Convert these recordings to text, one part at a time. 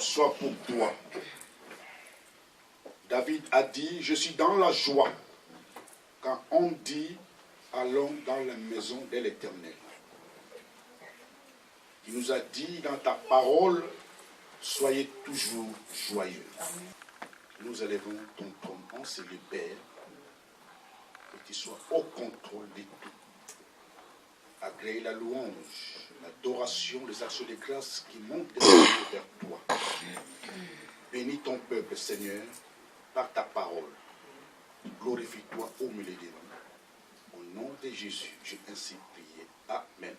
soit pour toi. David a dit, je suis dans la joie quand on dit, allons dans la maison de l'Éternel. Il nous a dit dans ta parole, soyez toujours joyeux. Nous élevons ton trône, on se libère, que tu sois au contrôle de tout. Agrée la louange, l'adoration, les actions de grâce qui montent vers toi. Bénis ton peuple, Seigneur, par ta parole. Glorifie-toi au milieu de nous. Au nom de Jésus, j'ai ainsi prié. Amen.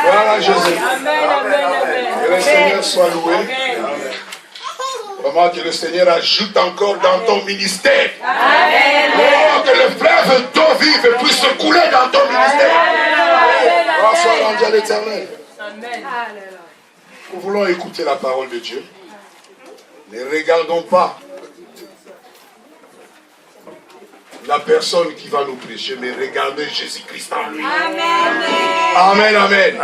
Voilà Jésus. Que le Seigneur soit loué. Vraiment que le Seigneur ajoute encore dans ton ministère. Oh, que le fleuve d'eau vive puisse couler dans ton ministère. Gloire soit rendue à l'Éternel. Nous voulons écouter la parole de Dieu. Ne regardons pas la personne qui va nous prêcher, mais regardez Jésus-Christ en lui. Amen, amen.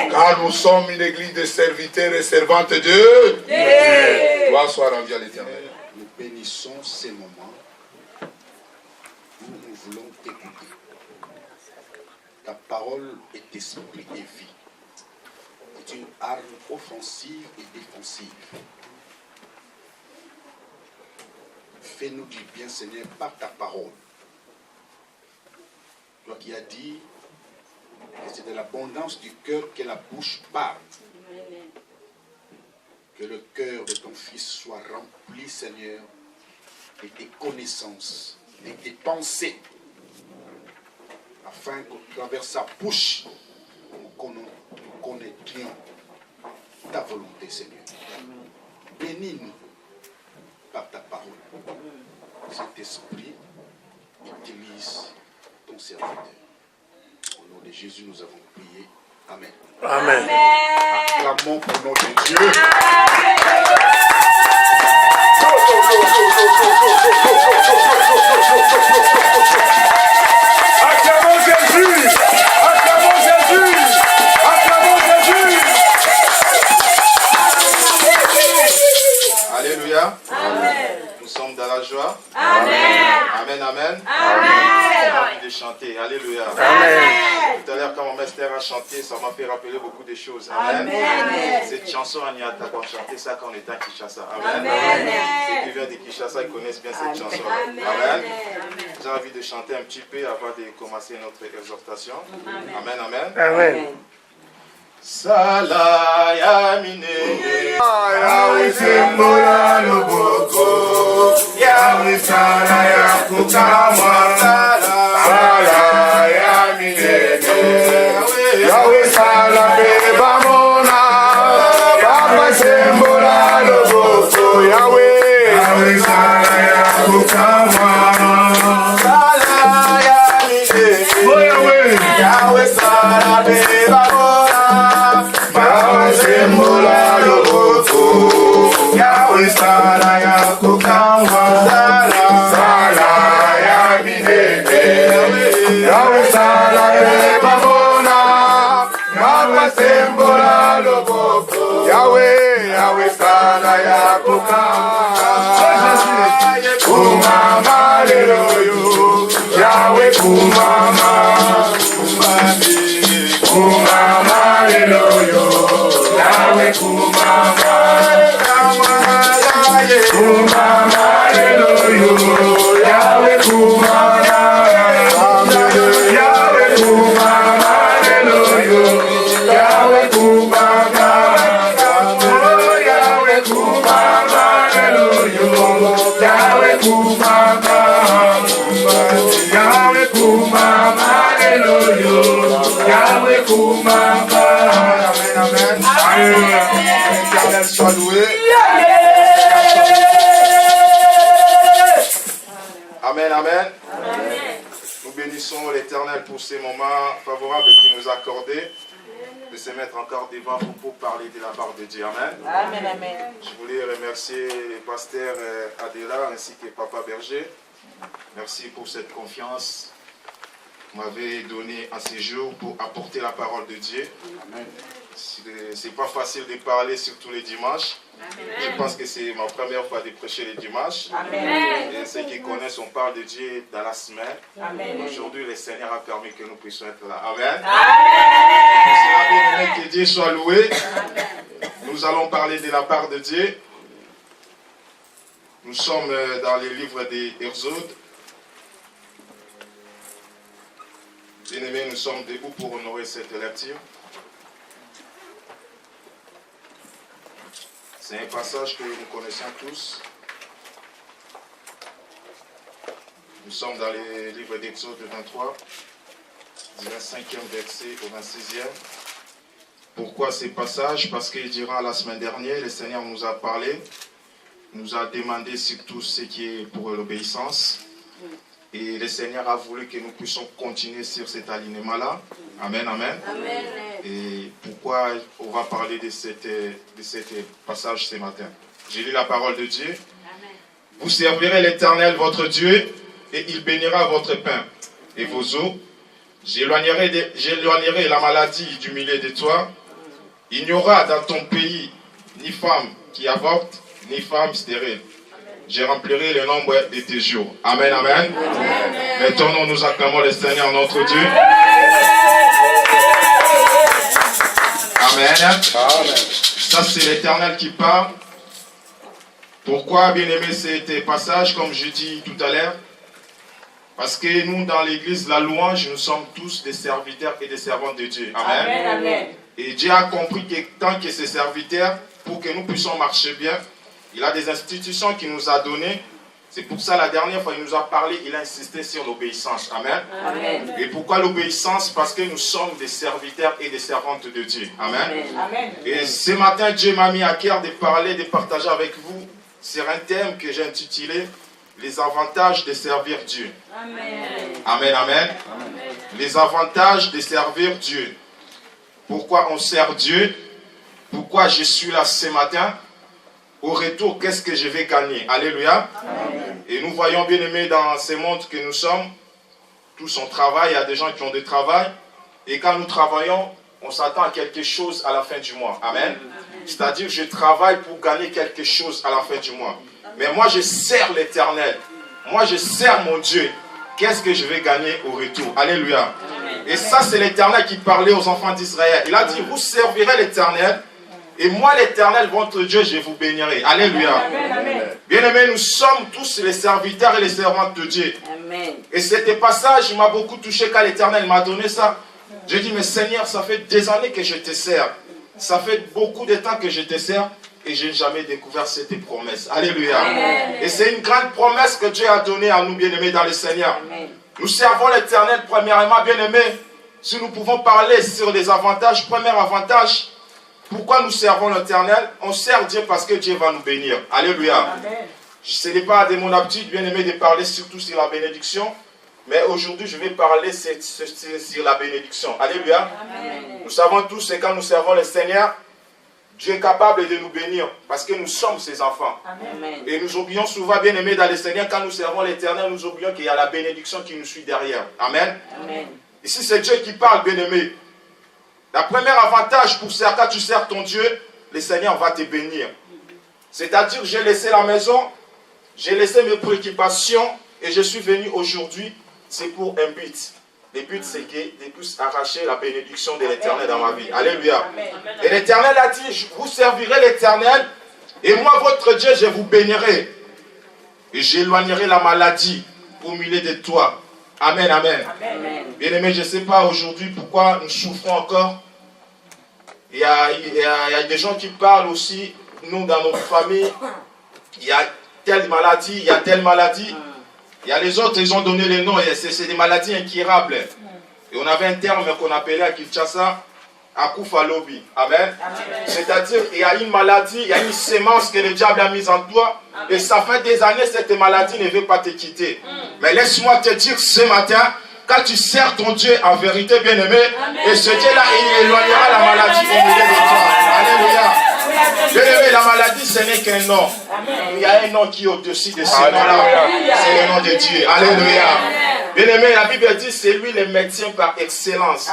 Car nous sommes une église de serviteurs et servantes de Dieu. Gloire soit rendue à l'Éternel. Nous bénissons ces moments où nous voulons t'écouter. Ta parole est esprit et vie. C'est une arme offensive et défensive. Fais-nous du bien, Seigneur, par ta parole. Toi qui as dit que c'est de l'abondance du cœur que la bouche parle. Que le cœur de ton Fils soit rempli, Seigneur, de tes connaissances, de tes pensées, afin qu'au travers sa bouche, nous connaîtrions ta volonté, Seigneur. Bénis-nous par ta parole. Cet esprit utilise ton serviteur. Au nom de Jésus, nous avons prié. Amen. Amen. Acclamons pour notre Dieu. Acclamons Jésus. Acclamons Jésus. Acclamons Jésus. Alléluia. Amen. Nous sommes dans la joie. Amen. Amen, amen. Amen. On a envie de chanter. Alléluia. Amen. Tout à l'heure, quand mon master a chanté, ça m'a fait rappeler beaucoup de choses. Amen. Amen. Cette chanson, Agnata, on chantait ça quand on était à Kinshasa. Amen. Amen. Ceux qui viennent de Kinshasa, ils connaissent bien cette chanson. Amen. Amen. J'ai envie de chanter un petit peu avant de commencer notre exhortation. Amen, amen. Amen. Sala ya minene Ya wisembola loboko ya Yahweh sala ya kukamwa. Sala ya milele. Yahweh sala beba mona. Baba sembola loboko. Yahweh sala ya kukamwa. Sala ya milele. Yahweh sala beba mona. Baba sembola loboko. Yahweh sala ya kukamwa. Sala ya milele. Yahweh sala beba mona. Baba sembola loboko. Yahweh sala ya kukamwa. Kumama leloyo. Yahweh kumama. Kumama leloyo. Yahweh kumama. Kumama leloyo. Yahweh kumama. Yahweh kumama leloyo. Yahweh kumama. Oh, Yahweh kumama leloyo. Yahweh kumama. Yahweh kumama leloyo. Yahweh kumama. Amen, amen. Alléluia. L'éternel soit loué. Amen, amen. Nous bénissons l'Éternel pour ces moments favorables qu'il nous a accordés de se mettre encore devant vous pour parler de la part de Dieu. Amen. Amen, amen. Je voulais remercier le pasteur Adela ainsi que Papa Berger. Merci pour cette confiance que vous m'avez donnée en ces jours pour apporter la parole de Dieu. C'est pas facile de parler surtout les dimanches. Je pense que c'est ma première fois de prêcher les dimanches. Amen. Et ceux qui connaissent, on parle de Dieu dans la semaine. Amen. Aujourd'hui, le Seigneur a permis que nous puissions être là. Amen. Amen. Que Dieu soit loué. Nous allons parler de la part de Dieu. Nous sommes dans les livres des Exodes. Bien-aimés, nous sommes debout pour honorer cette lecture. C'est un passage que nous connaissons tous. Nous sommes dans les livres d'Exode 23, du 25e verset au 26e. Pourquoi ces passages? Parce que durant la semaine dernière, le Seigneur nous a parlé, nous a demandé surtout ce qui est pour l'obéissance. Et le Seigneur a voulu que nous puissions continuer sur cet alignement-là. Amen, amen. Amen. Et pourquoi on va parler de cette passage ce matin? J'ai lu la parole de Dieu. Amen. Vous servirez l'Éternel votre Dieu et il bénira votre pain et vos eaux. J'éloignerai la maladie du milieu de toi. Il n'y aura dans ton pays ni femme qui avorte, ni femme stérile. Je remplirai le nombre de tes jours. Amen, amen. Maintenant, nous acclamons le Seigneur notre Dieu. Amen. Amen. Ça, c'est l'Éternel qui parle. Pourquoi bien aimer cet passage, comme je dis tout à l'heure? Parce que nous, dans l'église, la louange, nous sommes tous des serviteurs et des servantes de Dieu. Amen. Amen, amen. Et Dieu a compris que tant que ses serviteurs, pour que nous puissions marcher bien, il a des institutions qu'il nous a données. C'est pour ça, la dernière fois, il nous a parlé, il a insisté sur l'obéissance. Amen. Amen. Et pourquoi l'obéissance? Parce que nous sommes des serviteurs et des servantes de Dieu. Amen. Amen. Et ce matin, Dieu m'a mis à cœur de parler, de partager avec vous sur un thème que j'ai intitulé « Les avantages de servir Dieu ». Amen. Amen, amen. Les avantages de servir Dieu. Pourquoi on sert Dieu? Pourquoi je suis là ce matin? Au retour, qu'est-ce que je vais gagner? Alléluia. Amen. Et nous voyons bien aimés dans ce monde que nous sommes, tous on travaille, il y a des gens qui ont du travail. Et quand nous travaillons, on s'attend à quelque chose à la fin du mois. Amen. C'est-à-dire, je travaille pour gagner quelque chose à la fin du mois. Mais moi, je sers l'Éternel. Moi, je sers mon Dieu. Qu'est-ce que je vais gagner au retour? Alléluia. Amen. Et ça, c'est l'Éternel qui parlait aux enfants d'Israël. Il a dit, vous servirez l'Éternel. Et moi, l'Éternel, votre Dieu, je vous bénirai. Alléluia. Bien-aimés, nous sommes tous les serviteurs et les servantes de Dieu. Amen. Et cet passage m'a beaucoup touché quand l'Éternel m'a donné ça. J'ai dit, mais Seigneur, ça fait des années que je te sers. Ça fait beaucoup de temps que je te sers. et je n'ai jamais découvert cette promesse. Alléluia. Amen. Et c'est une grande promesse que Dieu a donnée à nous, bien-aimés dans le Seigneur. Amen. Nous servons l'Éternel premièrement, bien-aimés. Si nous pouvons parler sur les avantages, premier avantage, pourquoi nous servons l'Éternel? On sert Dieu parce que Dieu va nous bénir. Alléluia. Amen. Ce n'est pas de mon habitude, bien-aimé, de parler surtout sur la bénédiction. Mais aujourd'hui, je vais parler sur la bénédiction. Alléluia. Amen. Nous savons tous que quand nous servons le Seigneur, Dieu est capable de nous bénir parce que nous sommes ses enfants. Amen. Et nous oublions souvent, bien aimés dans le Seigneur, quand nous servons l'Éternel, nous oublions qu'il y a la bénédiction qui nous suit derrière. Amen. Amen. Ici, c'est Dieu qui parle, bien aimé. Le premier avantage pour servir, quand tu sers ton Dieu, le Seigneur va te bénir. C'est-à-dire, j'ai laissé la maison, j'ai laissé mes préoccupations et je suis venu aujourd'hui, c'est pour un but. Le but, c'est de puisse arracher la bénédiction de l'Éternel dans ma vie. Alléluia. Amen. Et l'Éternel a dit, vous servirez l'Éternel, et moi, votre Dieu, je vous bénirai. Et j'éloignerai la maladie au milieu de toi. Amen, amen. Amen. Bien-aimé, je ne sais pas aujourd'hui pourquoi nous souffrons encore. Il y a des gens qui parlent aussi, nous, dans notre famille, il y a telle maladie, il y a telle maladie. Il y a les autres, ils ont donné les noms, et c'est des maladies incurables. Et on avait un terme qu'on appelait à Kinshasa, Akufa Lobi. Amen. C'est-à-dire, il y a une maladie, il y a une sémence que le diable a mise en toi, et ça fait des années, cette maladie ne veut pas te quitter. Mais laisse-moi te dire ce matin, quand tu sers ton Dieu en vérité, bien-aimé, et ce Dieu-là, il éloignera la maladie au milieu de toi. Alléluia. Bien-aimé, la maladie, ce n'est qu'un nom. Il y a un nom qui est au-dessus de ce nom-là. C'est le nom de Dieu. Alléluia. Bien-aimé, la Bible dit, c'est lui le médecin par excellence.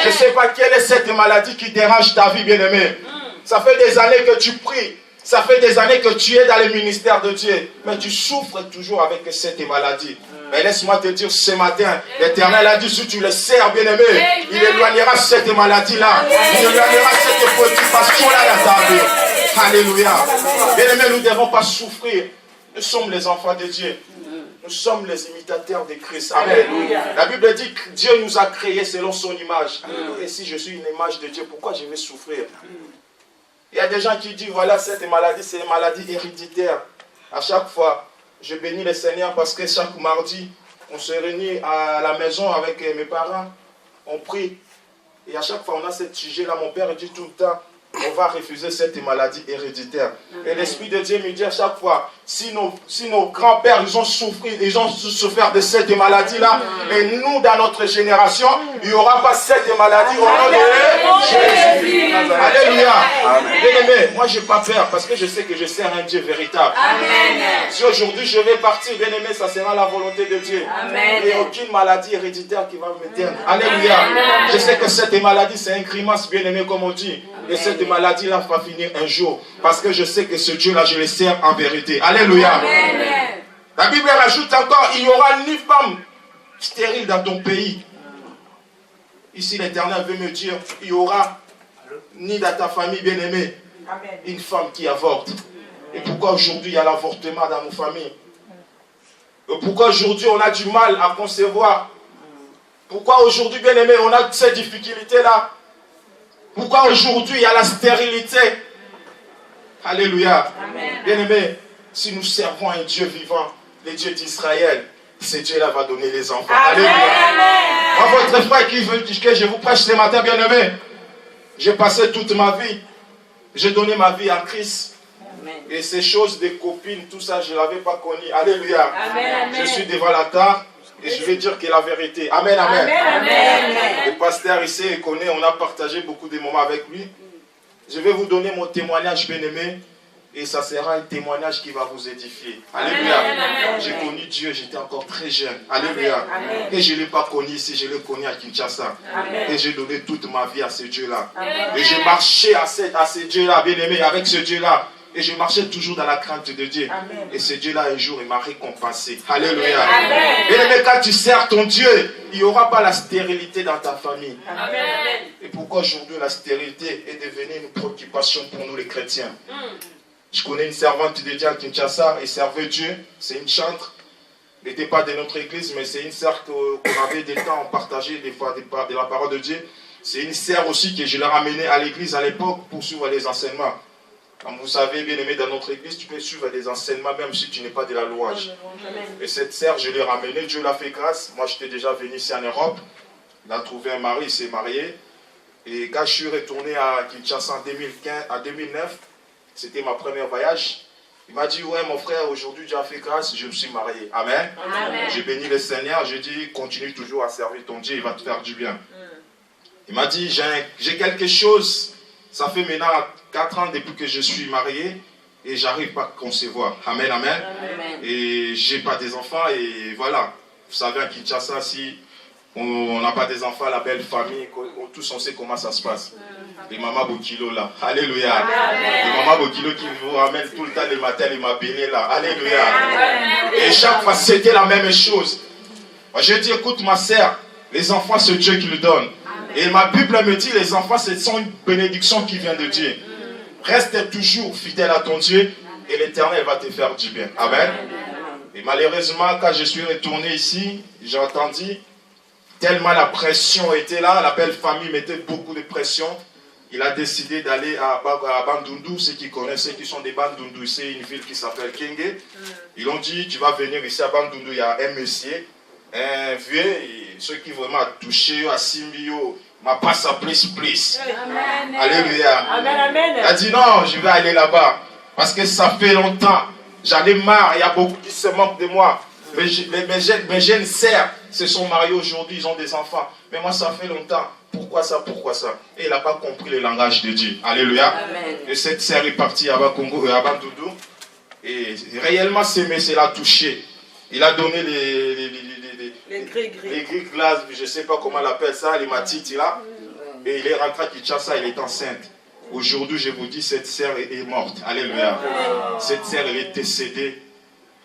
Je ne sais pas quelle est cette maladie qui dérange ta vie, bien-aimé. Ça fait des années que tu pries. Ça fait des années que tu es dans le ministère de Dieu. Mais tu souffres toujours avec cette maladie. Mais laisse-moi te dire ce matin, l'Éternel a dit, si tu le sers, bien-aimé, il éloignera cette maladie-là. Il éloignera cette préoccupation-là dans ta vie. Alléluia. Bien-aimé, nous ne devons pas souffrir. Nous sommes les enfants de Dieu. Nous sommes les imitateurs de Christ. Amen. La Bible dit que Dieu nous a créés selon son image. Et si je suis une image de Dieu, pourquoi je vais souffrir? Il y a des gens qui disent, voilà, cette maladie, c'est une maladie héréditaire. À chaque fois, je bénis le Seigneur parce que chaque mardi, on se réunit à la maison avec mes parents, on prie. Et à chaque fois, on a ce sujet-là. Mon père dit tout le temps, on va refuser cette maladie héréditaire. Et l'Esprit de Dieu me dit à chaque fois, si nos grands-pères, ils ont souffert de cette maladie-là, et nous, dans notre génération, il n'y aura pas cette maladie au nom de Jésus. Alléluia. Bien-aimé, moi, je n'ai pas peur, parce que je sais que je sers un Dieu véritable. Amen. Si aujourd'hui je vais partir, bien-aimé, ça sera la volonté de Dieu. Amen. Et aucune maladie héréditaire qui va me tenir. Alléluia. Je sais que cette maladie, c'est un grimace, bien-aimé, comme on dit. Et cette maladie-là va finir un jour. Parce que je sais que ce Dieu-là, je le sers en vérité. Alléluia. Amen. La Bible rajoute encore, il n'y aura ni femme stérile dans ton pays. Ici, l'Éternel veut me dire, il n'y aura ni dans ta famille bien-aimée une femme qui avorte. Et pourquoi aujourd'hui il y a l'avortement dans nos familles? Et pourquoi aujourd'hui on a du mal à concevoir? Pourquoi aujourd'hui, bien-aimé, on a ces difficultés-là? Pourquoi aujourd'hui il y a la stérilité? Alléluia. Bien-aimé, si nous servons un Dieu vivant, le Dieu d'Israël, ce Dieu-là va donner les enfants. Amen. Alléluia. Moi, votre frère qui veut que je vous prêche ce matin, bien-aimé, j'ai passé toute ma vie, j'ai donné ma vie à Christ. Amen. Et ces choses des copines, tout ça, je ne l'avais pas connu. Alléluia. Amen. Je suis devant l'altar. Et je vais dire que la vérité. Amen, amen. Amen, amen. Le pasteur ici, il connaît, on a partagé beaucoup de moments avec lui. Je vais vous donner mon témoignage, bien-aimé. Et ça sera un témoignage qui va vous édifier. Alléluia. J'ai connu Dieu, j'étais encore très jeune. Alléluia. Amen. Et je ne l'ai pas connu ici, je l'ai connu à Kinshasa. Amen. Et j'ai donné toute ma vie à ce Dieu-là. Et j'ai marché à ce Dieu-là, bien-aimé, avec ce Dieu-là. Et je marchais toujours dans la crainte de Dieu. Amen. Et ce Dieu-là, un jour, il m'a récompensé. Alléluia. Et quand tu sers ton Dieu, il n'y aura pas la stérilité dans ta famille. Amen. Et pourquoi aujourd'hui la stérilité est devenue une préoccupation pour nous les chrétiens? Je connais une servante de Dieu à Kinshasa, elle servait Dieu. C'est une chantre. Elle n'était pas de notre église, mais c'est une sœur qu'on avait des temps, on partageait des fois de la parole de Dieu. C'est une sœur aussi que je l'ai ramenée à l'église à l'époque pour suivre les enseignements. Comme vous savez, bien aimé, dans notre église, tu peux suivre des enseignements même si tu n'es pas de la louange. Et cette sœur, je l'ai ramenée, Dieu l'a fait grâce. Moi, j'étais déjà venu ici en Europe. Il a trouvé un mari, il s'est marié. Et quand je suis retourné à Kinshasa en 2009, c'était ma première voyage. Il m'a dit, ouais mon frère, aujourd'hui Dieu a fait grâce, je me suis marié. Amen. Amen. J'ai béni le Seigneur, j'ai dit, continue toujours à servir ton Dieu, il va te faire du bien. Il m'a dit, j'ai quelque chose, ça fait maintenant 4 ans depuis que je suis marié et j'arrive pas à concevoir. Amen, amen. Amen. Et j'ai pas des enfants et voilà. Vous savez à Kinshasa, si on n'a pas des enfants, la belle famille, tous on sait comment ça se passe. Les mamans Bokilo là, alléluia. Amen. Les mamans Bokilo qui vous ramènent tout le temps les matins, les mabénés là, alléluia. Amen. Et chaque fois c'était la même chose. Moi je dis, écoute ma sœur, les enfants c'est Dieu qui le donne. Et ma Bible me dit, les enfants ce sont une bénédiction qui vient de Dieu. Reste toujours fidèle à ton Dieu et l'Éternel va te faire du bien. Amen. Et malheureusement quand je suis retourné ici, j'ai entendu tellement la pression était là, la belle famille mettait beaucoup de pression. Il a décidé d'aller à Bandundu. Ceux qui connaissent, ceux qui sont des Bandundu, c'est une ville qui s'appelle Kenge. Ils ont dit, tu vas venir ici à Bandundu, il y a un monsieur, un vieux, et ceux qui vraiment a touché, à Simbio, m'a pas ça plus. Amen. Alléluia. Amen, amen. Il a dit, non, je vais aller là-bas. Parce que ça fait longtemps. J'en ai marre, il y a beaucoup qui se moquent de moi. Mes jeunes sœurs se sont mariés aujourd'hui, ils ont des enfants. Mais moi, ça fait longtemps. Pourquoi ça? Et il n'a pas compris le langage de Dieu. Alléluia. Amen. Et cette sœur est partie à Congo, à Bandundu. Et réellement, ce monsieur l'a touché. Il a donné les gris glaces, je ne sais pas comment on appelle ça, les matites là. Et il est rentré à Kinshasa, il est enceinte. Aujourd'hui, je vous dis, cette sœur est morte. Alléluia. Cette sœur, elle est décédée.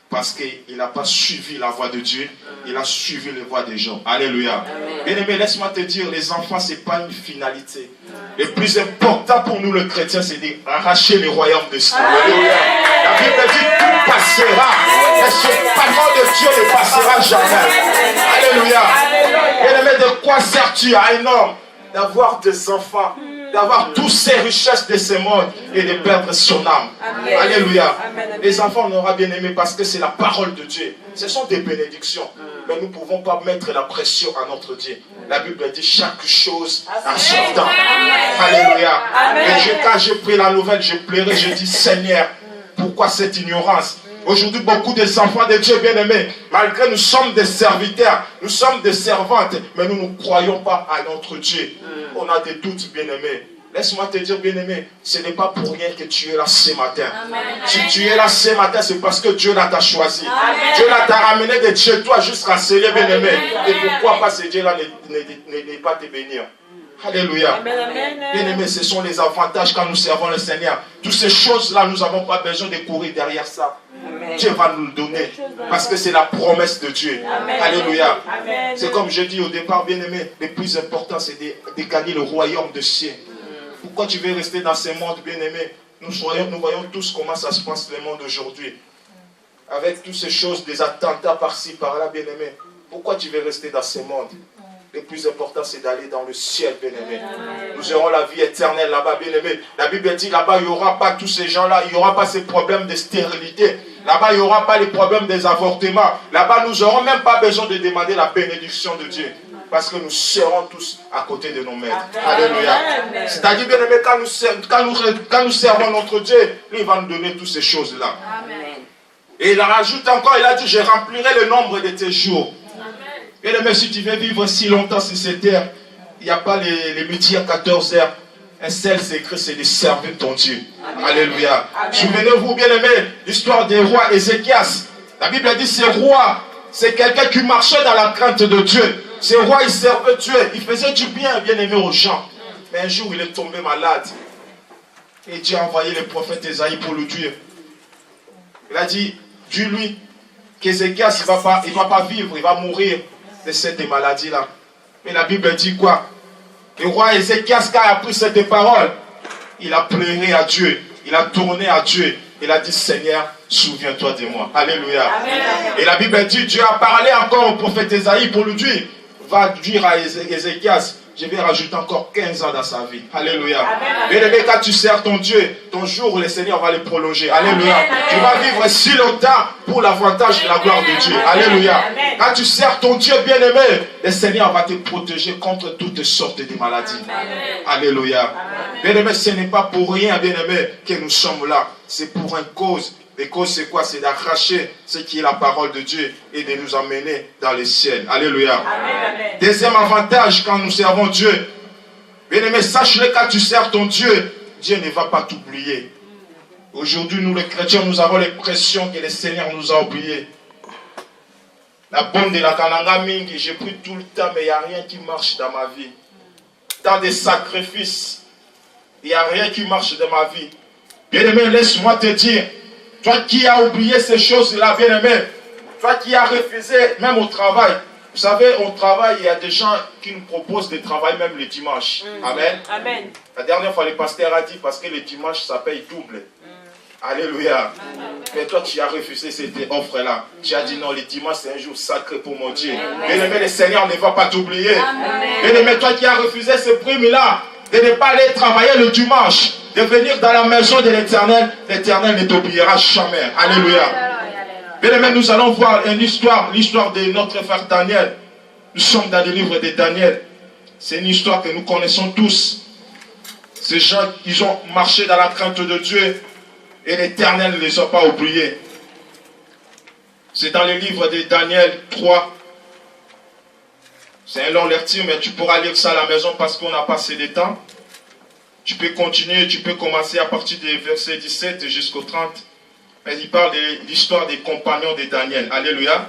Parce qu'il n'a pas suivi la voie de Dieu, il a suivi les voies des gens. Alléluia. Bien aimé, laisse-moi te dire, les enfants, ce n'est pas une finalité. Le plus important pour nous, les chrétiens, c'est d'arracher le royaume de Dieu. Alléluia. La Bible dit, tout passera. Mais ce parole de Dieu ne passera jamais. Alléluia. Bien aimé, de quoi sers-tu à un homme d'avoir des enfants, d'avoir toutes ces richesses de ce monde et de perdre son âme? Amen. Alléluia. Amen. Les enfants, on aura bien aimé parce que c'est la parole de Dieu. Ce sont des bénédictions. Mais nous ne pouvons pas mettre la pression à notre Dieu. La Bible dit chaque chose à son temps. Alléluia. Et quand j'ai pris la nouvelle, je pleurais, je dis, Seigneur, pourquoi cette ignorance? Aujourd'hui, beaucoup des enfants de Dieu bien-aimés, malgré nous sommes des serviteurs, nous sommes des servantes, mais nous ne croyons pas à notre Dieu. On a des doutes, bien-aimés. Laisse-moi te dire, bien-aimé, ce n'est pas pour rien que tu es là ce matin. Amen. Si tu es là ce matin, c'est parce que Dieu t'a choisi. Amen. Dieu t'a ramené de chez toi jusqu'à sceller, bien-aimé. Et pourquoi pas ce Dieu-là n'est pas te bénir? Alléluia. Bien-aimé, ce sont les avantages quand nous servons le Seigneur. Toutes ces choses-là, nous n'avons pas besoin de courir derrière ça. Amen. Dieu va nous le donner. Parce que c'est la promesse de Dieu. Amen. Alléluia. C'est comme je dis au départ, bien-aimé, le plus important, c'est de gagner le royaume de ciel. Pourquoi tu veux rester dans ce monde, bien-aimé? Nous voyons tous comment ça se passe le monde aujourd'hui. Avec toutes ces choses, des attentats par-ci, par-là, bien-aimé. Pourquoi tu veux rester dans ce monde? Le plus important, c'est d'aller dans le ciel, bien-aimé. Nous aurons la vie éternelle là-bas, bien-aimé. La Bible dit, là-bas, il n'y aura pas tous ces gens-là. Il n'y aura pas ces problèmes de stérilité. Là-bas, il n'y aura pas les problèmes des avortements. Là-bas, nous n'aurons même pas besoin de demander la bénédiction de Dieu. Parce que nous serons tous à côté de nos maîtres. Alléluia. C'est-à-dire, bien aimé, quand nous servons notre Dieu, il va nous donner toutes ces choses-là. Et il rajoute encore, il a dit, je remplirai le nombre de tes jours. Bien aimé, si tu veux vivre si longtemps sur cette terre, il n'y a pas les midi à 14 heures. Un seul secret, c'est de servir ton Dieu. Amen. Alléluia. Souvenez-vous, bien aimé, l'histoire des rois Ézéchias. La Bible dit, ce roi, c'est quelqu'un qui marchait dans la crainte de Dieu. Ce roi, il servait Dieu, il faisait du bien, bien aimé, aux gens. Mais un jour, il est tombé malade. Et Dieu a envoyé le prophète Esaïe pour le tuer. Il a dit, dis-lui qu'Ézéchias, il ne va pas vivre, il va mourir de cette maladie-là. Mais la Bible dit quoi? Le roi Ézéchias, quand il a pris cette parole, il a pleuré à Dieu, il a tourné à Dieu. Il a dit, Seigneur, souviens-toi de moi. Alléluia. Amen. Et la Bible dit, Dieu a parlé encore au prophète Esaïe pour lui dire, va dire à Ézéchias je vais rajouter encore 15 ans dans sa vie. Alléluia. Bien-aimé, quand tu sers ton Dieu, ton jour, le Seigneur va le prolonger. Alléluia. Tu vas vivre si longtemps pour l'avantage de la gloire de Dieu. Alléluia. Quand tu sers ton Dieu, bien-aimé, le Seigneur va te protéger contre toutes sortes de maladies. Alléluia. Bien-aimé, ce n'est pas pour rien, bien-aimé, que nous sommes là. C'est pour une cause. Les causes, c'est quoi? C'est d'arracher ce qui est la parole de Dieu et de nous emmener dans le ciel. Alléluia. Amen. Deuxième avantage quand nous servons Dieu. Bien-aimé, sache-le, quand tu sers ton Dieu, Dieu ne va pas t'oublier. Aujourd'hui, nous les chrétiens, nous avons l'impression que le Seigneur nous a oubliés. La bonne de la Kananga Mingi, j'ai pris tout le temps, mais il n'y a rien qui marche dans ma vie. Dans des sacrifices, il n'y a rien qui marche dans ma vie. Bien-aimé, laisse-moi te dire, toi qui as oublié ces choses-là, bien-aimé, toi qui as refusé, même au travail. Vous savez, au travail, il y a des gens qui nous proposent de travailler même le dimanche. Amen. Amen. La dernière fois, le pasteur a dit, parce que le dimanche, ça paye double. Alléluia. Mais toi, tu as refusé cette offre-là. Tu as dit non, le dimanche, c'est un jour sacré pour mon Dieu. Bien-aimé, le Seigneur ne va pas t'oublier. Bien-aimé, toi qui as refusé ce prime-là, de ne pas aller travailler le dimanche, de venir dans la maison de l'Éternel, l'Éternel ne t'oubliera jamais. Alléluia. Bien-aimé, nous allons voir une histoire, l'histoire de notre frère Daniel. Nous sommes dans le livre de Daniel. C'est une histoire que nous connaissons tous. Ces gens, ils ont marché dans la crainte de Dieu et l'Éternel ne les a pas oubliés. C'est dans le livre de Daniel 3. C'est un long lecture, mais tu pourras lire ça à la maison parce qu'on n'a pas assez de temps. Tu peux continuer, tu peux commencer à partir du verset 17 jusqu'au 30. Mais il parle de l'histoire des compagnons de Daniel. Alléluia.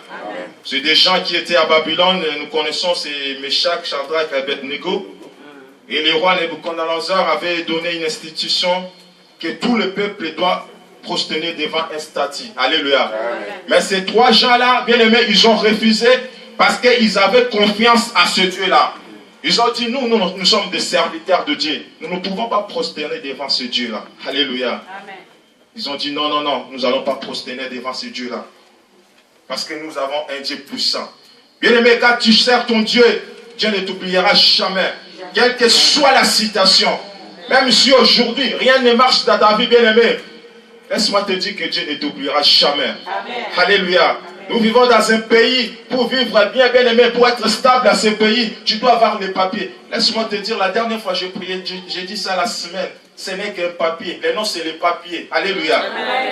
C'est des gens qui étaient à Babylone. Nous connaissons ces Meshach, Shadrach et Abednego. Et le roi Nebuchadnezzar avait donné une institution que tout le peuple doit prosterner devant un statut. Alléluia. Amen. Mais ces trois gens-là, bien aimés, ils ont refusé parce qu'ils avaient confiance à ce Dieu-là. Ils ont dit, nous sommes des serviteurs de Dieu. Nous ne pouvons pas prosterner devant ce Dieu-là. Alléluia. Amen. Ils ont dit, non, nous n'allons pas prosterner devant ce Dieu-là. Parce que nous avons un Dieu puissant. Bien aimé, quand tu sers ton Dieu, Dieu ne t'oubliera jamais. Quelle que soit la situation. Même si aujourd'hui, rien ne marche dans ta vie, bien aimé. Laisse-moi te dire que Dieu ne t'oubliera jamais. Amen. Alléluia. Amen. Nous vivons dans un pays, pour vivre bien, bien aimé, pour être stable dans ce pays, tu dois avoir les papiers. Laisse-moi te dire, la dernière fois j'ai prié, j'ai dit ça la semaine. Ce n'est qu'un papier. Le nom, c'est les papiers. Alléluia.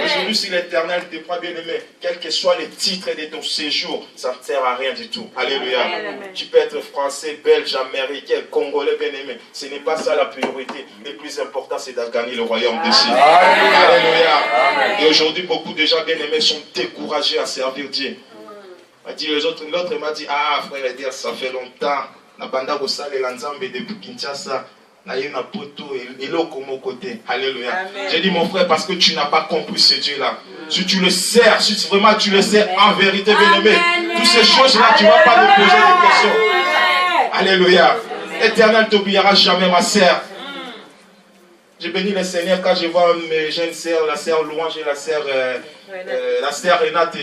Aujourd'hui, si l'Éternel te prend bien aimé, quel que soit le titre de ton séjour, ça ne sert à rien du tout. Alléluia. Amen. Tu peux être français, belge, américain, congolais, bien aimé. Ce n'est pas ça la priorité. Le plus important, c'est de gagner le royaume de Dieu. Alléluia. Et aujourd'hui, beaucoup de gens bien aimés sont découragés à servir Dieu. L'autre m'a dit, ah frère, ça fait longtemps. Nabanda Gosale Lanzambe depuis Kinshasa. Alléluia. J'ai dit mon frère, parce que tu n'as pas compris ce Dieu-là. Si tu le sers, si vraiment tu le sers en vérité, bien-aimé, toutes ces choses-là, tu ne vas pas te poser des questions. Alléluia. L'Éternel ne t'oubliera jamais, ma sœur. J'ai béni le Seigneur quand je vois mes jeunes sœurs, la sœur Louange et la sœur Renate.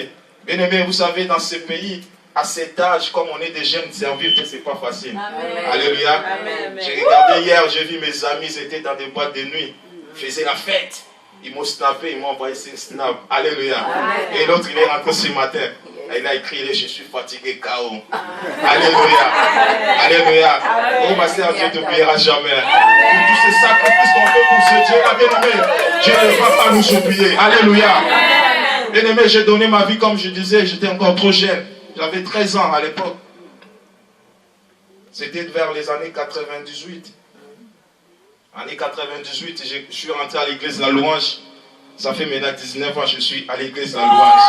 Bien-aimé, vous savez, dans ce pays, à cet âge, comme on est des jeunes serviteurs, c'est pas facile. Amen. Alléluia. Amen. J'ai regardé hier, j'ai vu mes amis, ils étaient dans des boîtes de nuit, ils faisaient la fête. Ils m'ont snappé, ils m'ont envoyé ce snap. Alléluia. Amen. Et l'autre, il est rentré ce matin. Il a écrit, je suis fatigué, KO. Alléluia. Alléluia. Oh ma sœur, Dieu ne t'oubliera jamais. Pour tous ces sacrifices qu'on fait pour ce Dieu-là, bien-aimé, Dieu ne va pas nous oublier. Alléluia. Bien-aimé, j'ai donné ma vie, comme je disais, j'étais encore trop jeune. J'avais 13 ans à l'époque. C'était vers les années 98. Année 98, je suis rentré à l'église de la Louange. Ça fait maintenant 19 ans que je suis à l'église de la Louange.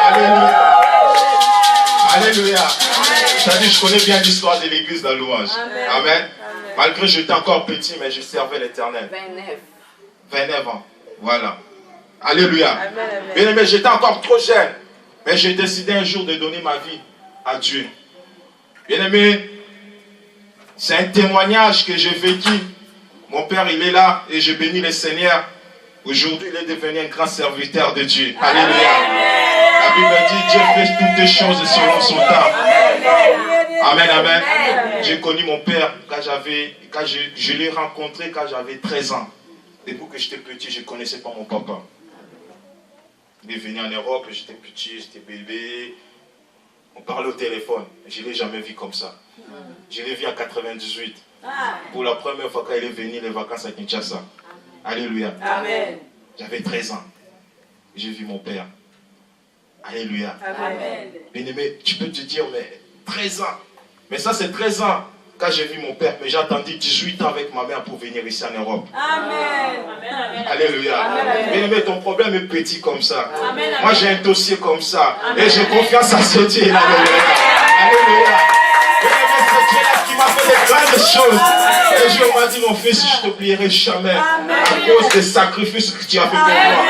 Alléluia. Alléluia. C'est-à-dire, je connais bien l'histoire de l'église de la Louange. Amen. Amen. Malgré que j'étais encore petit, mais je servais l'Éternel. 29 ans. Voilà. Alléluia. Bien aimé, j'étais encore trop jeune. Mais j'ai décidé un jour de donner ma vie à Dieu. Bien aimé, c'est un témoignage que j'ai vécu. Mon père, il est là et je bénis le Seigneur. Aujourd'hui, il est devenu un grand serviteur de Dieu. Alléluia. La Bible dit, Dieu fait toutes les choses selon son temps. Amen, amen. J'ai connu mon père quand je l'ai rencontré quand j'avais 13 ans. Depuis que j'étais petit, je ne connaissais pas mon papa. Il est venu en Europe, j'étais petit, j'étais bébé. On parlait au téléphone. Je ne l'ai jamais vu comme ça. Je l'ai vu en 98. Pour la première fois quand il est venu les vacances à Kinshasa. Alléluia. Amen. J'avais 13 ans. J'ai vu mon père. Alléluia. Amen. Bien-aimé, tu peux te dire, mais 13 ans. Mais ça, c'est 13 ans quand j'ai vu mon père. Mais j'ai attendu 18 ans avec ma mère pour venir ici en Europe. Amen. Alléluia. Bien-aimé, ton problème est petit comme ça. Amen. Moi, j'ai un dossier comme ça. Et j'ai confiance à ce Dieu. Alléluia. Alléluia. Bien-aimé, c'est Dieu qui m'a fait des grandes choses. Et Dieu m'a dit, mon fils, je ne t'oublierai jamais. À cause des sacrifices que tu as fait pour moi.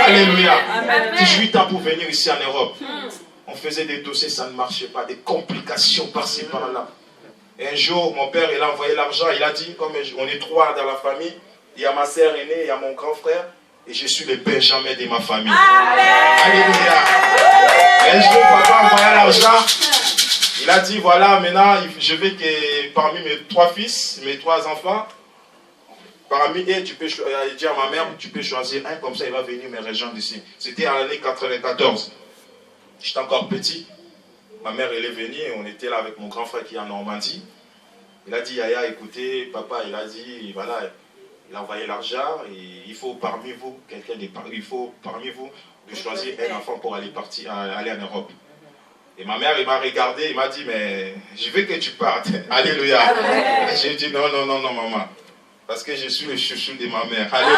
Alléluia. 18 ans pour venir ici en Europe. On faisait des dossiers, ça ne marchait pas. Des complications par-ci, par-là. Et un jour, mon père, il a envoyé l'argent. Il a dit, comme on est 3 dans la famille, il y a ma sœur aînée, il y a mon grand frère. Et je suis le Benjamin de ma famille. Alléluia. Et un jour, papa a envoyé l'argent. Il a dit, voilà, maintenant, je veux que parmi mes 3 fils, mes 3 enfants, parmi eux, tu peux dire à ma mère, tu peux choisir un, comme ça il va venir me rejoindre ici. C'était en l'année 94. J'étais encore petit. Ma mère, elle est venue, on était là avec mon grand frère qui est en Normandie. Il a dit, Yaya, écoutez, papa, il a dit, voilà, il a envoyé l'argent, et il faut parmi vous, il faut parmi vous de choisir un enfant pour aller en Europe. Et ma mère, il m'a regardé, il m'a dit, mais je veux que tu partes. Alléluia. J'ai dit, non, maman. Parce que je suis le chouchou de ma mère. Alléluia.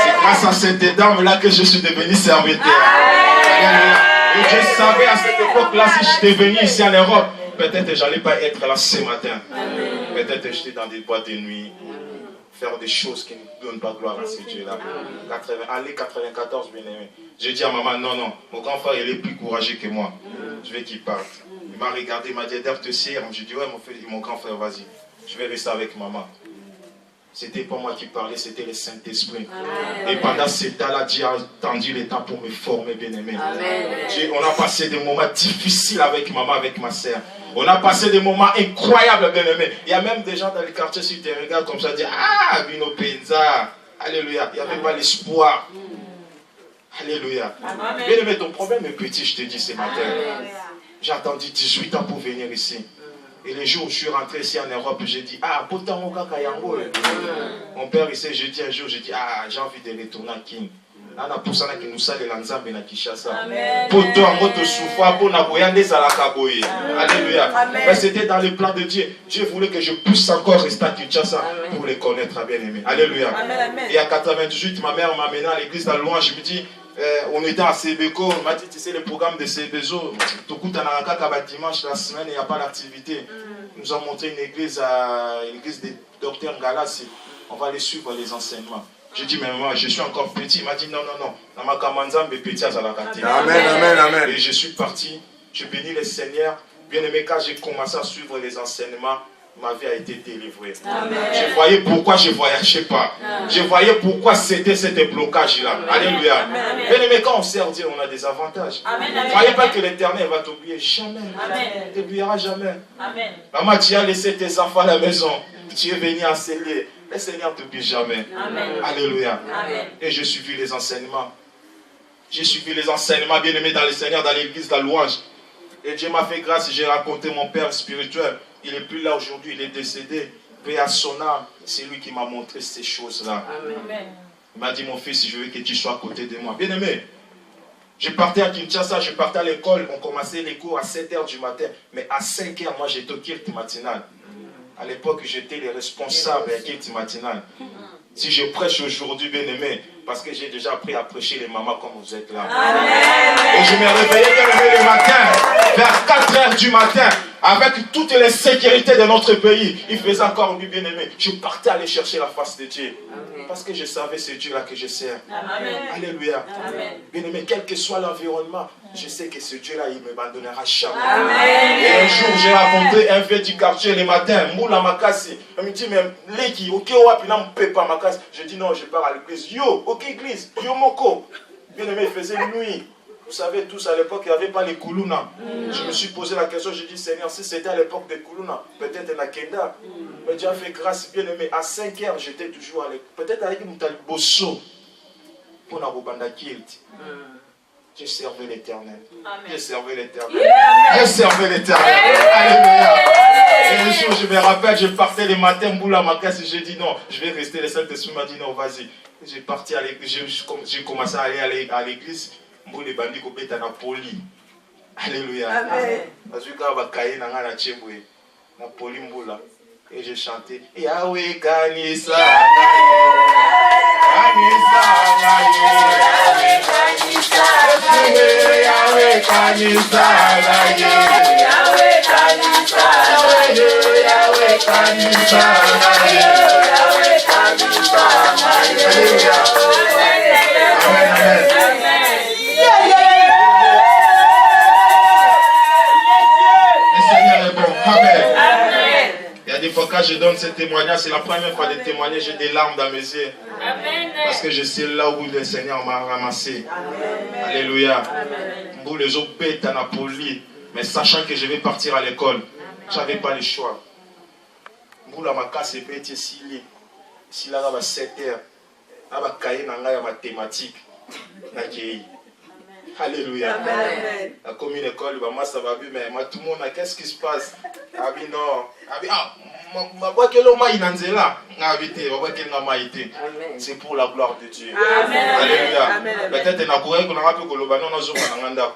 C'est grâce à cette dame-là que je suis devenu serviteur. Alléluia. Et je savais à cette époque-là, si j'étais venu ici en Europe, peut-être que je n'allais pas être là ce matin. Peut-être que j'étais dans des boîtes de nuit, faire des choses qui ne donnent pas gloire à ce Dieu-là. Année 94, bien aimé. J'ai dit à maman, non, mon grand frère, il est plus courageux que moi. Je veux qu'il parte. Il m'a regardé, il m'a dit, Eder te sert. J'ai dit, ouais, mon grand frère, vas-y. Je vais rester avec maman. C'était pas moi qui parlais, c'était le Saint-Esprit. Et pendant ce temps-là, Dieu a attendu le temps pour me former, bien-aimé. On a passé des moments difficiles avec maman, avec ma soeur. On a passé des moments incroyables, bien-aimé. Il y a même des gens dans les quartiers, si tu te regardes comme ça, disent, ah, Bino Penza. Alléluia. Il n'y avait pas l'espoir. Alléluia. Bien-aimé, ton problème est petit, je te dis ce matin. J'ai attendu 18 ans pour venir ici. Et les jours où je suis rentré ici en Europe, j'ai dit, ah, pourtant, mon père, il s'est jeudi un jour, j'ai dit, ah, j'ai envie de retourner à King. Ana pusana ki musale la nzambe na Kinshasa. Poto en moto soufa pour na boyande za la kaboye. Alléluia. Mais c'était dans le plan de Dieu. Dieu voulait que je puisse encore rester à Kinshasa pour les connaître, bien aimé. Alléluia. Et à 98, ma mère m'a amené à l'église de Louange. Je me dis, on était à Sebeko, on m'a dit, tu sais, le programme de Sebezo, dimanche, la semaine, il n'y a pas d'activité. Ils nous ont monté une église de Dr Galassi. On va aller suivre les enseignements. J'ai dit, mais moi, je suis encore petit. Il m'a dit, non. Amen. Et je suis parti, je bénis le Seigneur. Bien aimé, quand j'ai commencé à suivre les enseignements, ma vie a été délivrée. Amen. Je voyais pourquoi je ne voyageais pas. Je voyais pourquoi c'était ce blocage-là. Alléluia. Bien aimé, quand on sert Dieu, on a des avantages. Ne croyez pas que l'Éternel va t'oublier. Jamais. Il ne t'oubliera jamais. Amen. Maman, tu as laissé tes enfants à la maison. Tu es venu enseigner. Le Seigneur ne t'oublie jamais. Amen. Alléluia. Amen. Et j'ai suivi les enseignements. J'ai suivi les enseignements, bien aimés dans le Seigneur, dans l'église de la louange. Et Dieu m'a fait grâce. J'ai raconté mon père spirituel. Il n'est plus là aujourd'hui, il est décédé. Paix à son âme. C'est lui qui m'a montré ces choses-là. Amen. Il m'a dit, mon fils, je veux que tu sois à côté de moi. Bien aimé, je partais à Kinshasa, je partais à l'école. On commençait les cours à 7h du matin. Mais à 5h, moi, j'étais au culte matinal. À l'époque, j'étais le responsable du culte matinal. Si je prêche aujourd'hui, bien aimé, parce que j'ai déjà appris à prêcher les mamans comme vous êtes là. Amen. Et je me réveillais bien aimé le matin, vers 4h du matin, avec toutes les sécurités de notre pays. Il faisait encore nuit, bien aimé. Je partais aller chercher la face de Dieu. Amen. Parce que je savais ce Dieu-là que je sers. Amen. Alléluia. Amen. Bien aimé, quel que soit l'environnement, je sais que ce Dieu-là, il ne m'abandonnera jamais. Amen. Et un jour, j'ai rencontré un vieux du quartier le matin, Moula Makasi. Il me dit, mais Leki, ok, pas Makasi. Je dis, non, je pars à l'église. Yo, ok, église. Yo, Moko. Bien aimé, il faisait nuit. Vous savez tous, à l'époque, il n'y avait pas les Kuluna. Je me suis posé la question, j'ai dit, Seigneur, si c'était à l'époque des Kuluna, peut-être la Kenda. Mais Dieu a fait grâce, bien aimé. À 5 heures, j'étais toujours à l'école. Peut-être avec Moutali Bosso. Pour la Bobanda Kilt. J'ai servi l'Éternel. J'ai servi l'Éternel. J'ai servi l'Éternel. Alléluia. Et un jour, je me rappelle, je partais le matin, boula ma casse, et j'ai dit non, je vais rester. Le Saint-Esprit m'a dit non, vas-y. J'ai parti à l'église, j'ai commencé à aller à l'église. Mboule bandi ko beta na poli. Alléluia. Amen. Parce que quand va cailler na ngana chembwe na poli mboula et j'ai chanté Yahweh kanisa kanisa Yahweh kanisa Yahweh kanisa Yahweh kanisa Yahweh kanisa Yahweh kanisa. Alléluia. Amen. Il y a des fois quand je donne ce témoignage, c'est la première fois de témoigner, j'ai des larmes dans mes yeux. Parce que je sais là où le Seigneur m'a ramassé. Amen. Alléluia. Pour les autres bêtes à Napoli, mais sachant que je vais partir à l'école, je n'avais pas le choix. Pour la macasse et bête ici, si là va 7 heures, là va cahier dans la mathématique. Alléluia. Amen. La commune école, moi ça va bien, mais tout le monde, qu'est-ce qui se passe? Ah oui, non. C'est pour la gloire de Dieu. Amen. Alléluia. Peut-être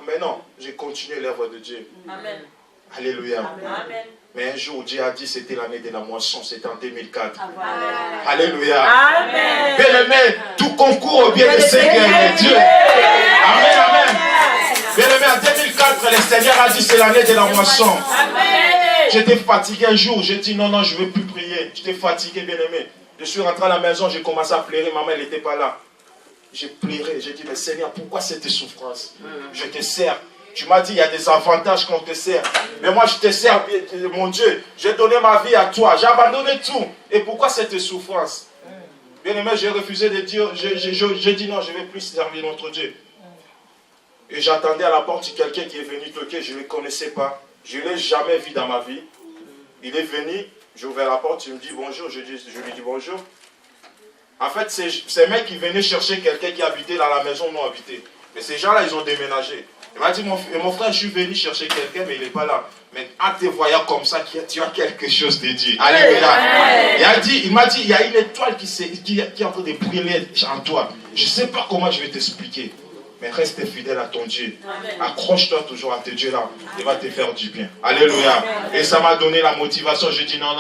mais non, j'ai continué l'œuvre de Dieu. Amen. Alléluia. Amen. Mais un jour, Dieu a dit c'était l'année de la moisson, c'était en 2004. Amen. Alléluia. Amen. Bien aimé, tout concourt au bien de Seigneur Dieu. Amen, amen. Bien aimé, en 2004, le Seigneur a dit c'est l'année de la moisson. Amen. J'étais fatigué un jour, j'ai dit non, je ne veux plus prier. J'étais fatigué, bien aimé. Je suis rentré à la maison, j'ai commencé à pleurer, maman elle n'était pas là. J'ai pleuré, j'ai dit mais Seigneur, pourquoi cette souffrance? Je te sers. Tu m'as dit, il y a des avantages qu'on te sert. Mais moi, je te sers, mon Dieu. J'ai donné ma vie à toi. J'ai abandonné tout. Et pourquoi cette souffrance? Bien aimé, j'ai refusé de dire, j'ai dit non, je ne vais plus servir notre Dieu. Et j'attendais à la porte quelqu'un qui est venu toquer. Je ne le connaissais pas. Je ne l'ai jamais vu dans ma vie. Il est venu, j'ai ouvert la porte, il me dit bonjour. Je lui dis bonjour. En fait, ces mecs qui venaient chercher quelqu'un qui habitait dans la maison non habitée. Mais ces gens-là, ils ont déménagé. Il m'a dit, mon frère, je suis venu chercher quelqu'un, mais il n'est pas là. Mais en te voyant comme ça, tu as quelque chose de Dieu. Alléluia. Il m'a dit, il y a une étoile qui est en train de briller en toi. Je ne sais pas comment je vais t'expliquer. Mais reste fidèle à ton Dieu. Accroche-toi toujours à tes dieux là. Il va te faire du bien. Alléluia. Et ça m'a donné la motivation. Je dis non.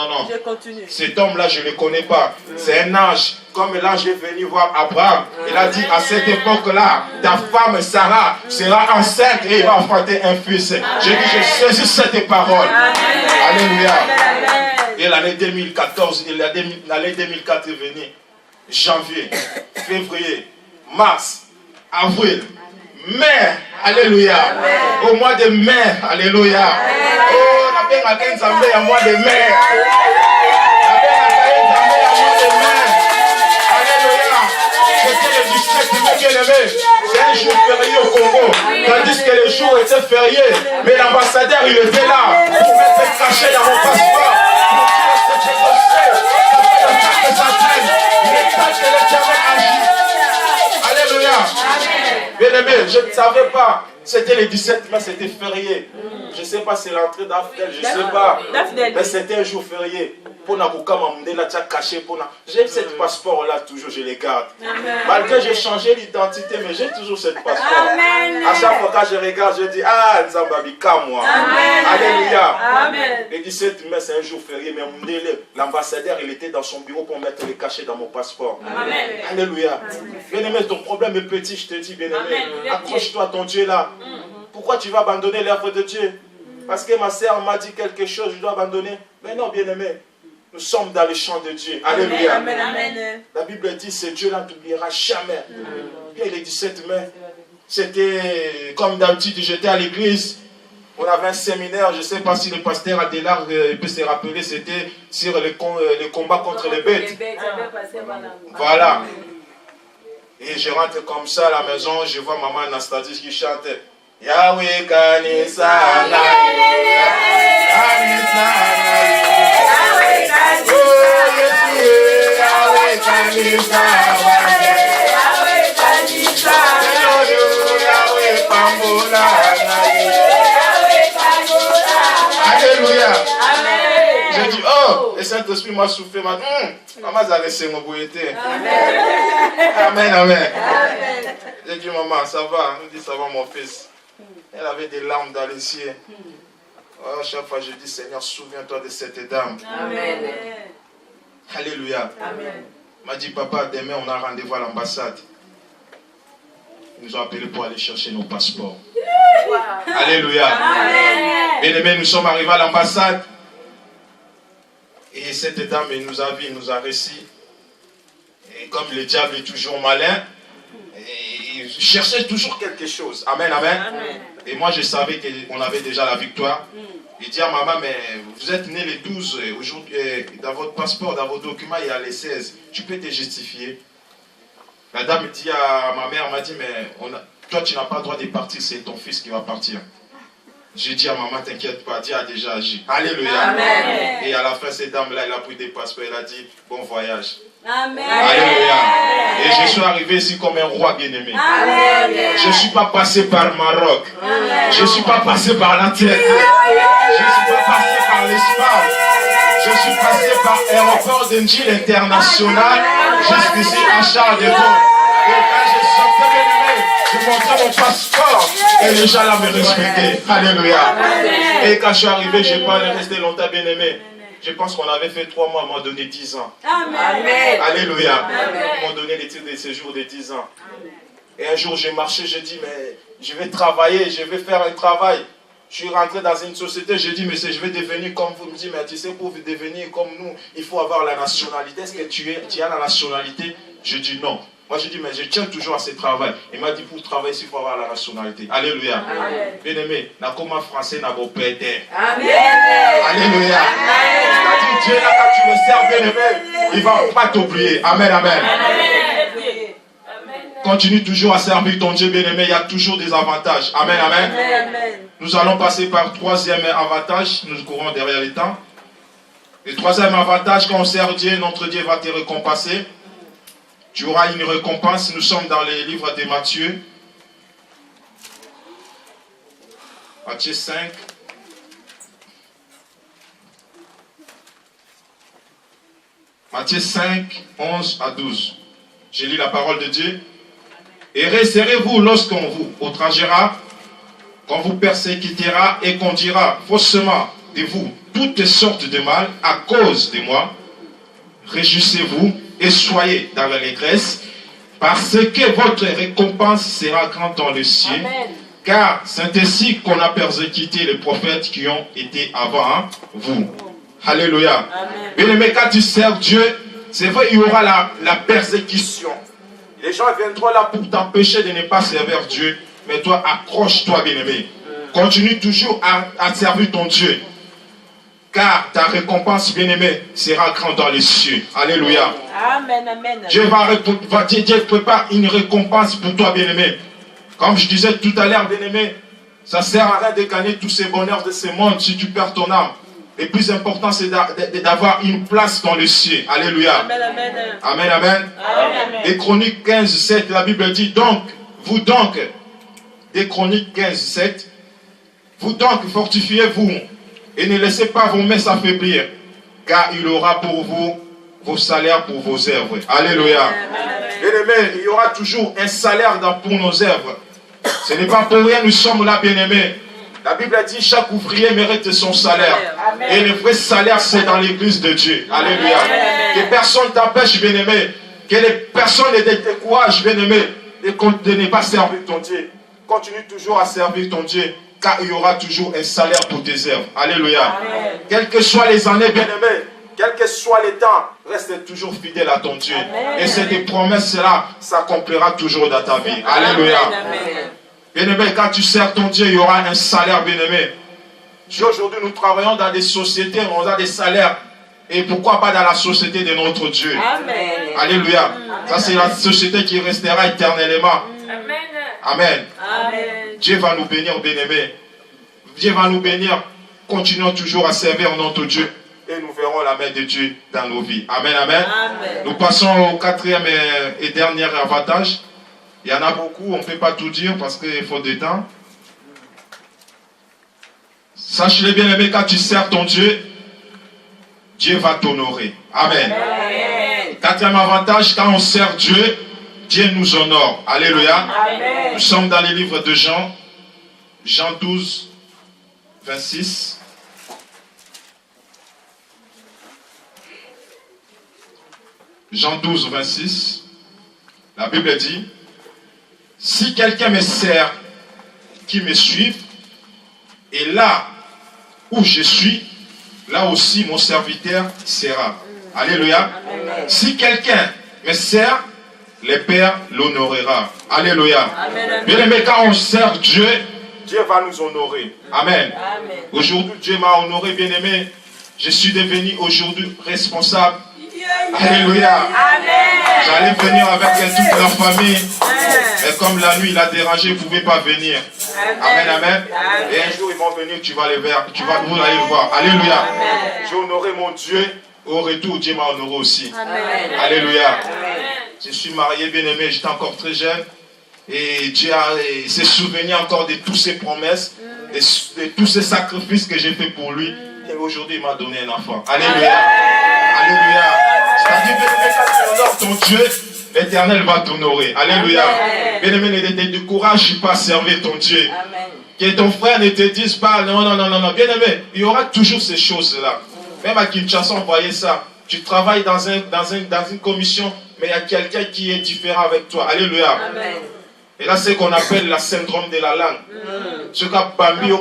Cet homme-là, je ne le connais pas. C'est un ange. Comme l'ange est venu voir Abraham. Il a dit à cette époque-là, ta femme Sarah sera enceinte et il va enfanter un fils. Je dis, je saisis cette parole. Alléluia. Et l'année 2014, l'année 2004 est venue. Janvier, février, mars, avril, mai, alléluia. Amen. Au mois de mai, alléluia. Oh, on a bien atteint Zambé au mois de mai. Alléluia. C'était le 17 mai, bien aimé. C'est un jour férié au Congo. Tandis que le jour était férié. Mais l'ambassadeur, il était là. Pour mettre caché dans mon passeport. Pour dire ce que je sais. Ça fait le temps que ça traîne. Il est temps que l'Éternel agisse. Alléluia. Bien aimé, je ne savais pas. C'était le 17 mai, c'était férié. Je ne sais pas si c'est l'entrée d'Afdel, je ne sais pas. Mais c'était un jour férié. J'ai ce passeport-là, toujours, je les garde. Malgré que j'ai changé l'identité, mais j'ai toujours ce passeport. Amen. À chaque fois que je regarde, je dis, ah, Nzambabika, moi. Amen. Alléluia. Amen. Le 17 mai, c'est un jour férié, mais l'ambassadeur, il était dans son bureau pour mettre les cachets dans mon passeport. Amen. Alléluia. Bien-aimé, ton problème est petit, je te dis, bien-aimé. Accroche-toi à ton Dieu là. Pourquoi tu vas abandonner l'œuvre de Dieu? Parce que ma sœur m'a dit quelque chose, je dois abandonner. Mais non, bien-aimé. Nous sommes dans le champ de Dieu. Alléluia. Amen, amen. La Bible dit, ce Dieu-là ne t'oubliera jamais. Et le 17 mai, c'était comme d'habitude, j'étais à l'église. On avait un séminaire, je ne sais pas si le pasteur Adélard peut se rappeler, c'était sur le combat contre les bêtes. Voilà. Et je rentre comme ça à la maison, je vois maman Anastasie qui chante Yahweh Kanisa Kanisa Yahweh Kanisa Yahweh Kanisa Yahweh Pambola Alléluia. J'ai dit, oh, le Saint-Esprit m'a soufflé, m'a dit, maman, ça a laissé mon bouillette. Amen, amen. J'ai dit, maman, ça va. Elle me dit, ça va, mon fils. Elle avait des larmes dans les yeux. Oh, chaque fois, je dis, Seigneur, souviens-toi de cette dame. Amen. Alléluia. Amen. Elle m'a dit, papa, demain, on a rendez-vous à l'ambassade. Ils nous ont appelés pour aller chercher nos passeports. Wow. Alléluia. Amen. Bien aimé, nous sommes arrivés à l'ambassade. Et cette dame, elle nous a vu, elle nous a réussi. Et comme le diable est toujours malin, il cherchait toujours quelque chose. Amen, amen. Amen. Et moi, je savais qu'on avait déjà la victoire. Il dit à maman, mais vous êtes né le 12, aujourd'hui, dans votre passeport, dans vos documents, il y a les 16. Tu peux te justifier. La dame dit à ma mère, m'a dit, mais toi, tu n'as pas le droit de partir, c'est ton fils qui va partir. J'ai dit à maman, t'inquiète pas, Dieu a déjà agi. Alléluia. Amen. Et à la fin, cette dame-là, elle a pris des passeports, elle a dit, bon voyage. Amen. Alléluia. Et je suis arrivé ici comme un roi bien-aimé. Amen. Je ne suis pas passé par Maroc. Amen. Je ne suis pas passé par la terre. Je ne suis pas passé par l'Espagne. Je suis passé par l'aéroport d'Engil International jusqu'ici à Charles de Gaulle. Et quand je sortais bien-aimé, je montrais mon passeport et les gens là me respectaient. Alléluia. Amen. Et quand je suis arrivé, je n'ai pas resté longtemps bien-aimé. Je pense qu'on avait fait 3 mois, on m'a donné 10 ans. Amen. Alléluia. Amen. Ils m'ont donné les titres de séjour de 10 ans. Et un jour, j'ai marché, j'ai dit, mais je vais travailler, je vais faire un travail. Je suis rentré dans une société, j'ai dit, mais je vais devenir comme vous. Il me dit, mais tu sais, pour devenir comme nous, il faut avoir la nationalité. Est-ce que tu as la nationalité? Je dis non. Moi, j'ai dit, mais je tiens toujours à ce travail. Il m'a dit, pour travailler, il faut avoir la nationalité. Alléluia. Amen. Bien aimé, n'a comment français n'a pas pété. Amen. Alléluia. C'est-à-dire, Dieu, là, quand tu le sers, bien aimé, il ne va pas t'oublier. Amen, amen. Continue toujours à servir ton Dieu, bien aimé. Il y a toujours des avantages. Amen, amen. Amen. Nous allons passer par le 3e avantage. Nous courons derrière les temps. Le 3e avantage, quand on sert Dieu, notre Dieu va te récompenser. Tu auras une récompense. Nous sommes dans les livres de Matthieu. Matthieu 5. Matthieu 5, 11 à 12. Je lis la parole de Dieu. Et resserrez-vous lorsqu'on vous outragera, qu'on vous persécutera et qu'on dira faussement de vous toutes sortes de mal à cause de moi. Réjouissez-vous et soyez dans l'allégresse, parce que votre récompense sera grande dans le ciel. Amen. Car c'est ainsi qu'on a persécuté les prophètes qui ont été avant vous. Alléluia. Amen. Bien aimé, quand tu sers Dieu, c'est vrai, il y aura la persécution. Les gens viendront là pour t'empêcher de ne pas servir Dieu. Mais toi, accroche-toi, bien aimé. Continue toujours à servir ton Dieu. Car ta récompense, bien aimé, sera grande dans les cieux. Alléluia. Amen. Amen. Dieu prépare une récompense pour toi, bien aimé. Comme je disais tout à l'heure, bien aimé, ça ne sert à rien de gagner tous ces bonheurs de ce monde si tu perds ton âme. Le plus important, c'est d'avoir une place dans le ciel. Alléluia. Amen. Amen. Amen, amen. Amen. Des Chroniques 15, 7, la Bible dit donc, vous donc, des Chroniques 15, 7, vous donc fortifiez-vous et ne laissez pas vos mains s'affaiblir, car il aura pour vous vos salaires pour vos œuvres. Alléluia. Bien aimé, il y aura toujours un salaire pour nos œuvres. Ce n'est pas pour rien, nous sommes là, bien aimés. La Bible dit chaque ouvrier mérite son salaire. Amen. Et le vrai salaire, c'est dans l'église de Dieu. Alléluia. Amen. Que personne t'empêche, bien aimé. Que les personnes ne te découragent, bien aimé, de ne pas servir ton Dieu. Continue toujours à servir ton Dieu, car il y aura toujours un salaire pour tes œuvres. Alléluia. Amen. Quelles que soient les années, bien aimé, quel que soit les temps, reste toujours fidèle à ton Dieu. Amen. Et cette promesse-là s'accomplira toujours dans ta vie. Alléluia. Amen. Bien-aimé, quand tu sers ton Dieu, il y aura un salaire, bien-aimé. Si aujourd'hui nous travaillons dans des sociétés, on a des salaires Et pourquoi pas dans la société de notre Dieu. Amen. Alléluia. Ça, c'est la société qui restera éternellement. Amen. Amen. Dieu va nous bénir, bien-aimés. Dieu va nous bénir. Continuons toujours à servir notre Dieu. Et nous verrons la main de Dieu dans nos vies. Amen, amen. Amen. Nous passons au quatrième et dernier avantage. Il y en a beaucoup, on ne peut pas tout dire parce qu'il faut du temps. Sache-le bien aimé, quand tu sers ton Dieu, Dieu va t'honorer. Amen. Amen. Quatrième avantage, quand on sert Dieu, Dieu nous honore. Alléluia. Amen. Nous sommes dans les livres de Jean. Jean 12, 26. Jean 12, 26. La Bible dit, si quelqu'un me sert, qui me suive, et là où je suis, là aussi mon serviteur sera. Alléluia. Amen. Si quelqu'un me sert, le Père l'honorera. Alléluia. Amen. Bien aimé, quand on sert Dieu, Dieu va nous honorer. Amen. Amen. Aujourd'hui, Dieu m'a honoré, bien aimé. Je suis devenu aujourd'hui responsable. Alléluia. Amen. J'allais venir avec toute leur famille. Mais comme la nuit, il a dérangé, ils ne pouvaient pas venir. Amen, amen. Et un jour, ils vont venir, tu vas les voir. Vous allez le voir. Alléluia. J'ai honoré mon Dieu. Au retour, Dieu m'a honoré aussi. Amen. Alléluia. Je suis marié, bien aimé, j'étais encore très jeune. Et Dieu s'est souvenu encore de toutes ses promesses, de tous ces sacrifices que j'ai fait pour lui. Et aujourd'hui, il m'a donné un enfant. Alléluia. Alléluia. C'est-à-dire, bien aimé, quand tu honores ton Dieu, l'Éternel va t'honorer. Alléluia. Bien aimé, ne te décourage pas à servir ton Dieu. Amen. Que ton frère ne te dise pas, non. Bien aimé, il y aura toujours ces choses-là. Même à Kinshasa, on voyait ça. Tu travailles dans une commission, mais il y a quelqu'un qui est différent avec toi. Alléluia. Amen. Et là, c'est ce qu'on appelle la syndrome de la langue. Ce qu'a Bambi,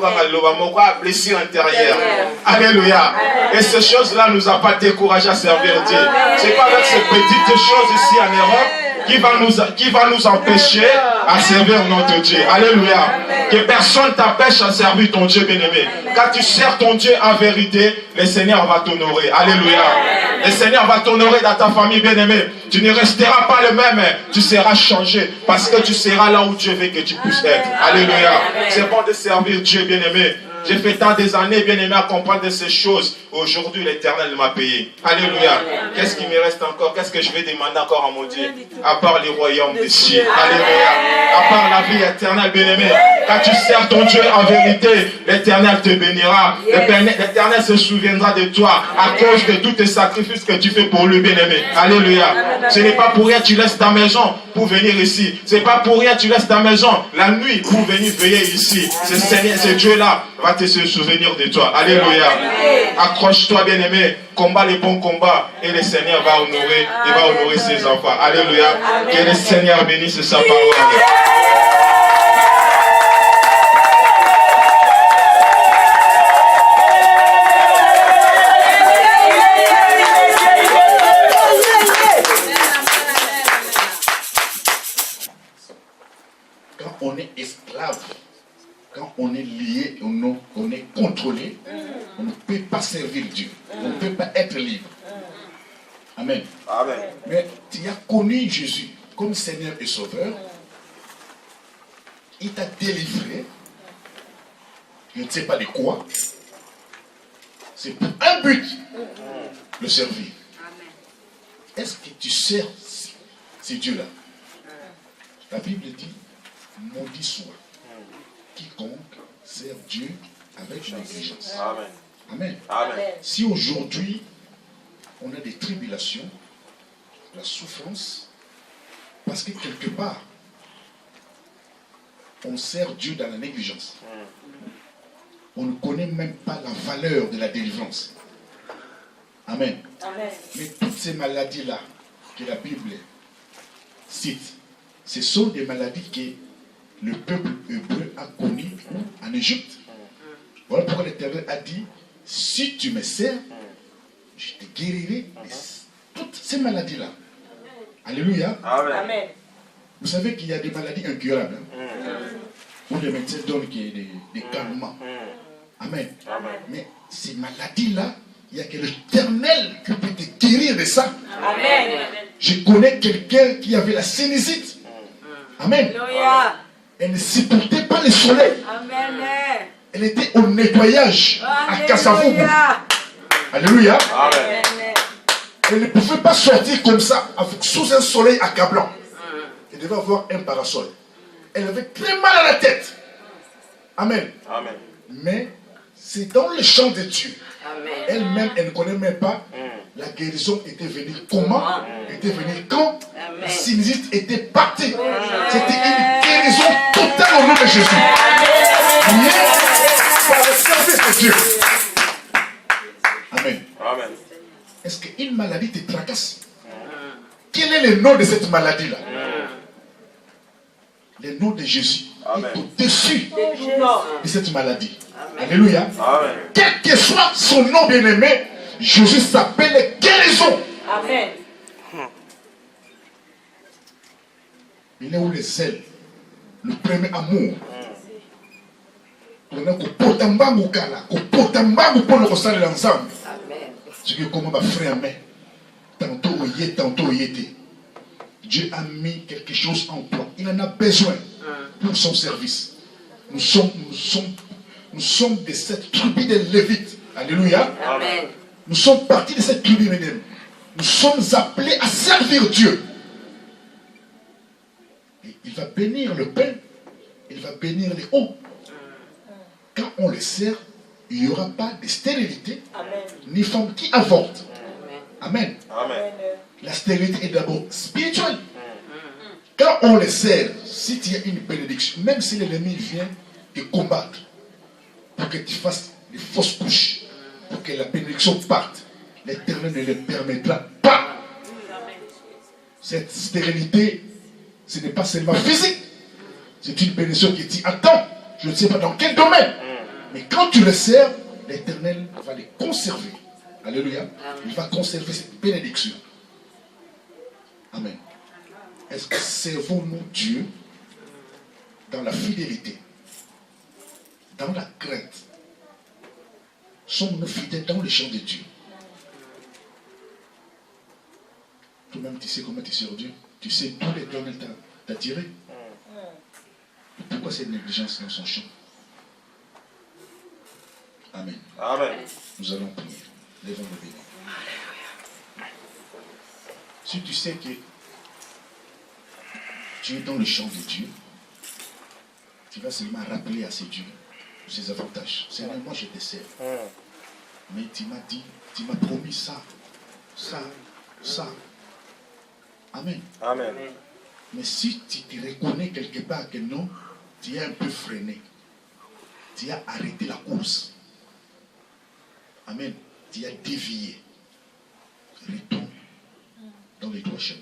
blessure intérieure. Alléluia. Et ces choses-là ne nous ont pas découragé à servir Dieu. Ce n'est pas avec ces petites choses ici en Europe qui va nous empêcher à servir notre Dieu. Alléluia. Que personne t'empêche à servir ton Dieu bien-aimé. Quand tu sers ton Dieu en vérité, le Seigneur va t'honorer. Alléluia. Le Seigneur va t'honorer dans ta famille bien-aimée. Tu ne resteras pas le même. Tu seras changé parce que tu seras là où Dieu veut que tu puisses être. Alléluia. C'est bon de servir Dieu bien-aimé. J'ai fait tant des années, bien aimé, à comprendre de ces choses. Aujourd'hui, l'Éternel m'a payé. Alléluia. Qu'est-ce qui me reste encore? Qu'est-ce que je vais demander encore à mon Dieu? À part les royaumes des cieux. Alléluia. À part la vie éternelle, bien aimé. Quand tu sers ton Dieu en vérité, l'Éternel te bénira. L'Éternel se souviendra de toi à cause de tous tes sacrifices que tu fais pour lui, bien aimé. Alléluia. Ce n'est pas pour rien que tu laisses ta maison pour venir ici. Ce n'est pas pour rien que tu laisses ta maison la nuit pour venir veiller ici. Ce Dieu-là va te souvenir de toi. Alléluia. Accroche-toi, bien-aimé. Combat les bons combats. Et le Seigneur va honorer. Il va honorer ses enfants. Alléluia. Que le Seigneur bénisse sa parole. Quand on est esclave, quand on est lié, on est contrôlé, on ne peut pas servir Dieu. On ne peut pas être libre. Amen. Amen. Mais tu as connu Jésus comme Seigneur et Sauveur. Il t'a délivré. Je ne sais pas de quoi. C'est pour un but. Le servir. Est-ce que tu sers ces dieux-là? La Bible dit, maudit soit quiconque sert Dieu avec négligence. Amen. Amen. Amen. Si aujourd'hui, on a des tribulations, la souffrance, parce que quelque part, on sert Dieu dans la négligence. On ne connaît même pas la valeur de la délivrance. Amen. Amen. Mais toutes ces maladies-là que la Bible cite, ce sont des maladies que le peuple hébreu a connues en Égypte. Voilà pourquoi l'Éternel a dit, si tu me sers, je te guérirai de toutes ces maladies-là. Alléluia. Amen. Vous savez qu'il y a des maladies incurables. Où les médecins donnent des calmants. Amen. Mais ces maladies-là, il n'y a que l'Éternel qui peut te guérir de ça. Amen. Je connais quelqu'un qui avait la sinusite. Amen. Alléluia. Elle ne supportait pas le soleil. Amen. Elle était au nettoyage à Kassavoubou. Alléluia. Amen. Elle ne pouvait pas sortir comme ça sous un soleil accablant. Elle devait avoir un parasol. Elle avait très mal à la tête. Amen. Amen. Mais c'est dans le champ de Dieu. Amen. Elle-même, elle ne connaît même pas la guérison était venue comment, était venue quand. La sinusite était partie. C'était une guérison totale au nom de Jésus. Priez par le service de Dieu. Amen. Amen. Est-ce qu'une maladie te tracasse? Quel est le nom de cette maladie-là? Le nom de Jésus est au-dessus de cette maladie. Alléluia. Amen. Quel que soit son nom bien-aimé, Jésus s'appelle guérison. Amen. Il est où le zèle, le premier amour. On a porté un bango kala, porté un bango pour le ressentir ensemble. Ce qui est comme un frère main. Tantôt oyé, tantôt oyété. Dieu a mis quelque chose en toi. Il en a besoin pour son service. Nous sommes de cette tribu des Lévites. Alléluia. Amen. Nous sommes partis de cette tribu, mesdames. Nous sommes appelés à servir Dieu. Et il va bénir le pain. Il va bénir les hauts. Quand on le sert, il n'y aura pas de stérilité, ni femme qui avorte. Amen. Amen. La stérilité est d'abord spirituelle. Quand on le sert, si tu as une bénédiction, même si l'ennemi vient te combattre, pour que tu fasses des fausses couches, pour que la bénédiction parte, l'Éternel ne le permettra pas. Cette stérilité, ce n'est pas seulement physique, c'est une bénédiction qui t'y attend. Je ne sais pas dans quel domaine, mais quand tu le sers, l'Éternel va les conserver. Alléluia. Il va conserver cette bénédiction. Amen. Est-ce que servons-nous Dieu dans la fidélité, dans la crainte? Sommes-nous fidèles dans le champ de Dieu? Toi-même, tu sais comment tu sers Dieu. Tu sais d'où l'Éternel t'a tiré. Pourquoi cette négligence dans son champ? Amen. Amen. Nous allons prier. Lèvons le béni. Si tu sais que tu es dans le champ de Dieu, tu vas seulement rappeler à ces dieux ses avantages. Seigneur, moi je te sers. Mais tu m'as dit, tu m'as promis ça, ça, ça. Amen. Amen. Mais si tu te reconnais quelque part que non, tu as un peu freiné. Tu as arrêté la course. Amen. Tu as dévié. Retourne dans les droits chemins.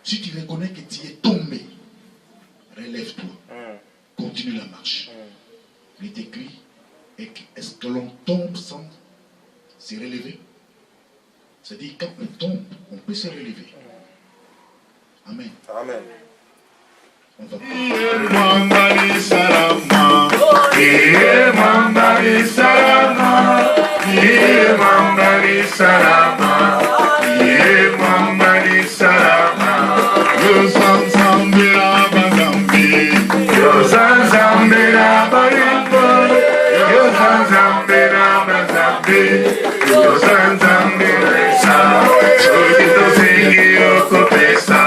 Si tu reconnais que tu es tombé, relève-toi. Continue la marche. Il est écrit, est-ce que l'on tombe sans se relever? C'est-à-dire, quand on tombe, on peut se relever. Amen. Amen. On va Mandali Salama, Mandali Salama, Mandali Salama, Mandali Salama, Yosan Zambira Bazambi, Yosan Zambira Barimbo, Yosan Zambira Bazambi, Yosan Zambira Sa, Sojito Singi Okopesa.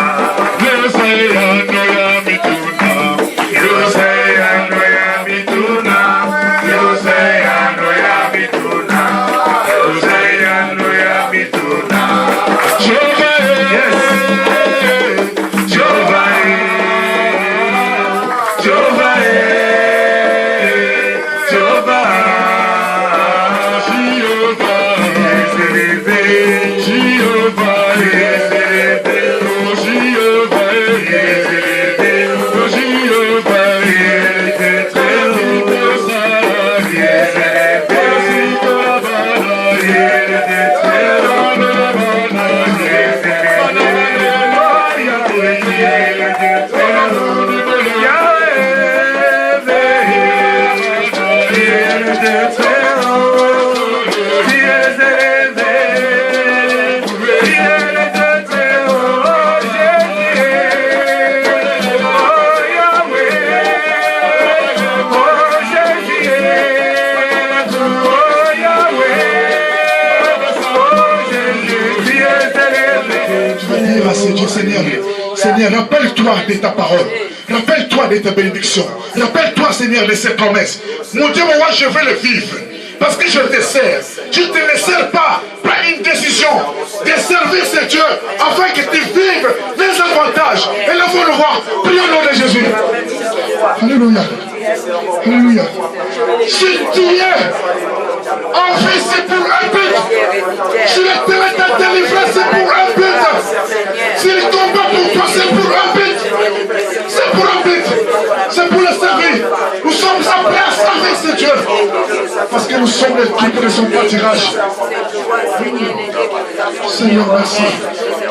Yahweh. Rappelle-toi de tes bénédictions. Rappelle-toi, Seigneur, de ces promesses. Mon Dieu, moi, je veux le vivre. Parce que je te sers. Je ne te sers pas. Prends une décision de servir ce Dieu afin que tu vives les avantages. Et le le roi. Prions au nom de Jésus. Alléluia. Alléluia. Si tu es en vie, c'est pour un but. Si le terrain t'a délivré, c'est pour un but. Si le combat pour toi, c'est pour un but. C'est pour un but. C'est pour le servir. Nous sommes appelés à servir ce Dieu. Parce que nous sommes l'équipe de son pâturage. Seigneur, merci.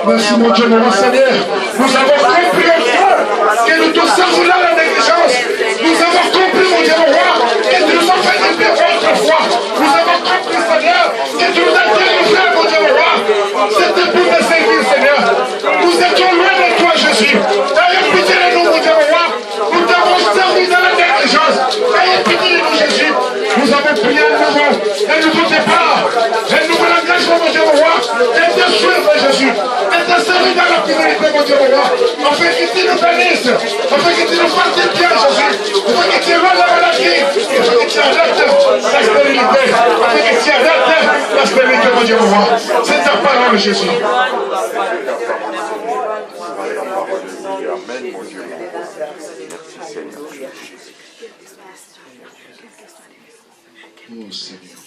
Merci mon Dieu, mon Seigneur. Nous avons compris que nous te servons là la négligence. Nous avons compris, mon Dieu, mon roi, que tu nous as fait délivrer autrefois. Nous avons compris, Seigneur, que tu nous as délivré, mon Dieu, mon roi. C'était pour te servir, Seigneur. Nous étions loin de toi, Jésus. Ayez pitié de nous, mon Dieu, mon roi. Nous t'avons servi dans la négligence. Ayez pitié de nous, Jésus. Nous avons prié un nouveau départ, un nouvel engagement, mon Dieu, mon roi. Et te suivre, Jésus. Et te servir dans la fidélité, mon Dieu, mon roi. Afin que tu nous bénisses. Afin que tu nous fasses des bien, Jésus. Afin que tu rends la maladie. Afin que tu arrêtes la stérilité. Afin que tu arrêtes la stérilité, mon Dieu, mon roi. C'est ta parole, Jésus. Amen, mon Dieu. Merci, Seigneur. Oh, Seigneur.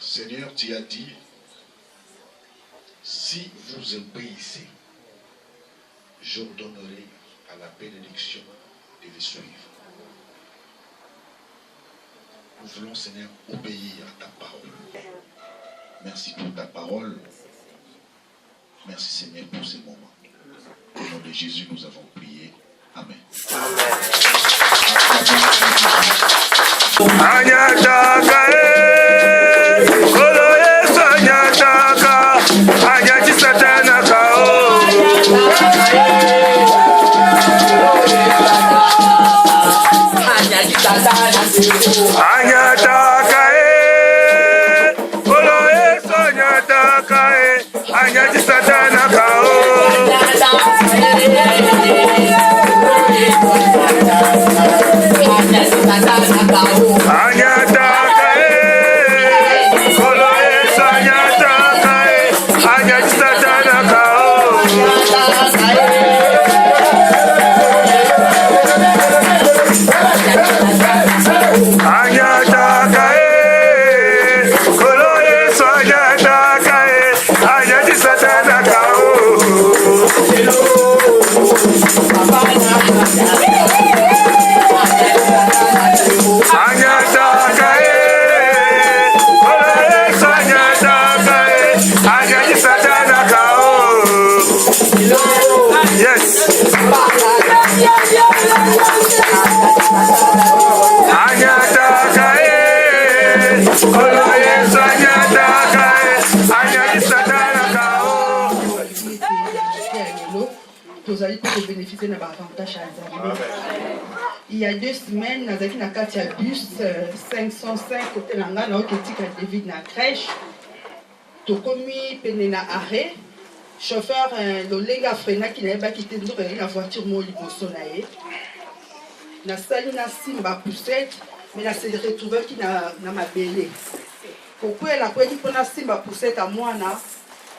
Seigneur, tu as dit, si vous obéissez, j'ordonnerai à la bénédiction de les suivre. Nous voulons, Seigneur, obéir à ta parole. Merci pour ta parole. Merci, Seigneur, pour ces moments. Au nom de Jésus, nous avons prié. Amen. Il y a 2 semaines, nous avons eu un bus 505 côté Langa, nous avons eu David na crèche. Nous avons eu un arrêt. Chauffeur, le gars frena qui n'a pas quitté la voiture, moi, il m'a na sali na simba poussette, mais na s'est retrouvé qui na ma belé. Pourquoi elle a pris pour na simba poussette à moi na,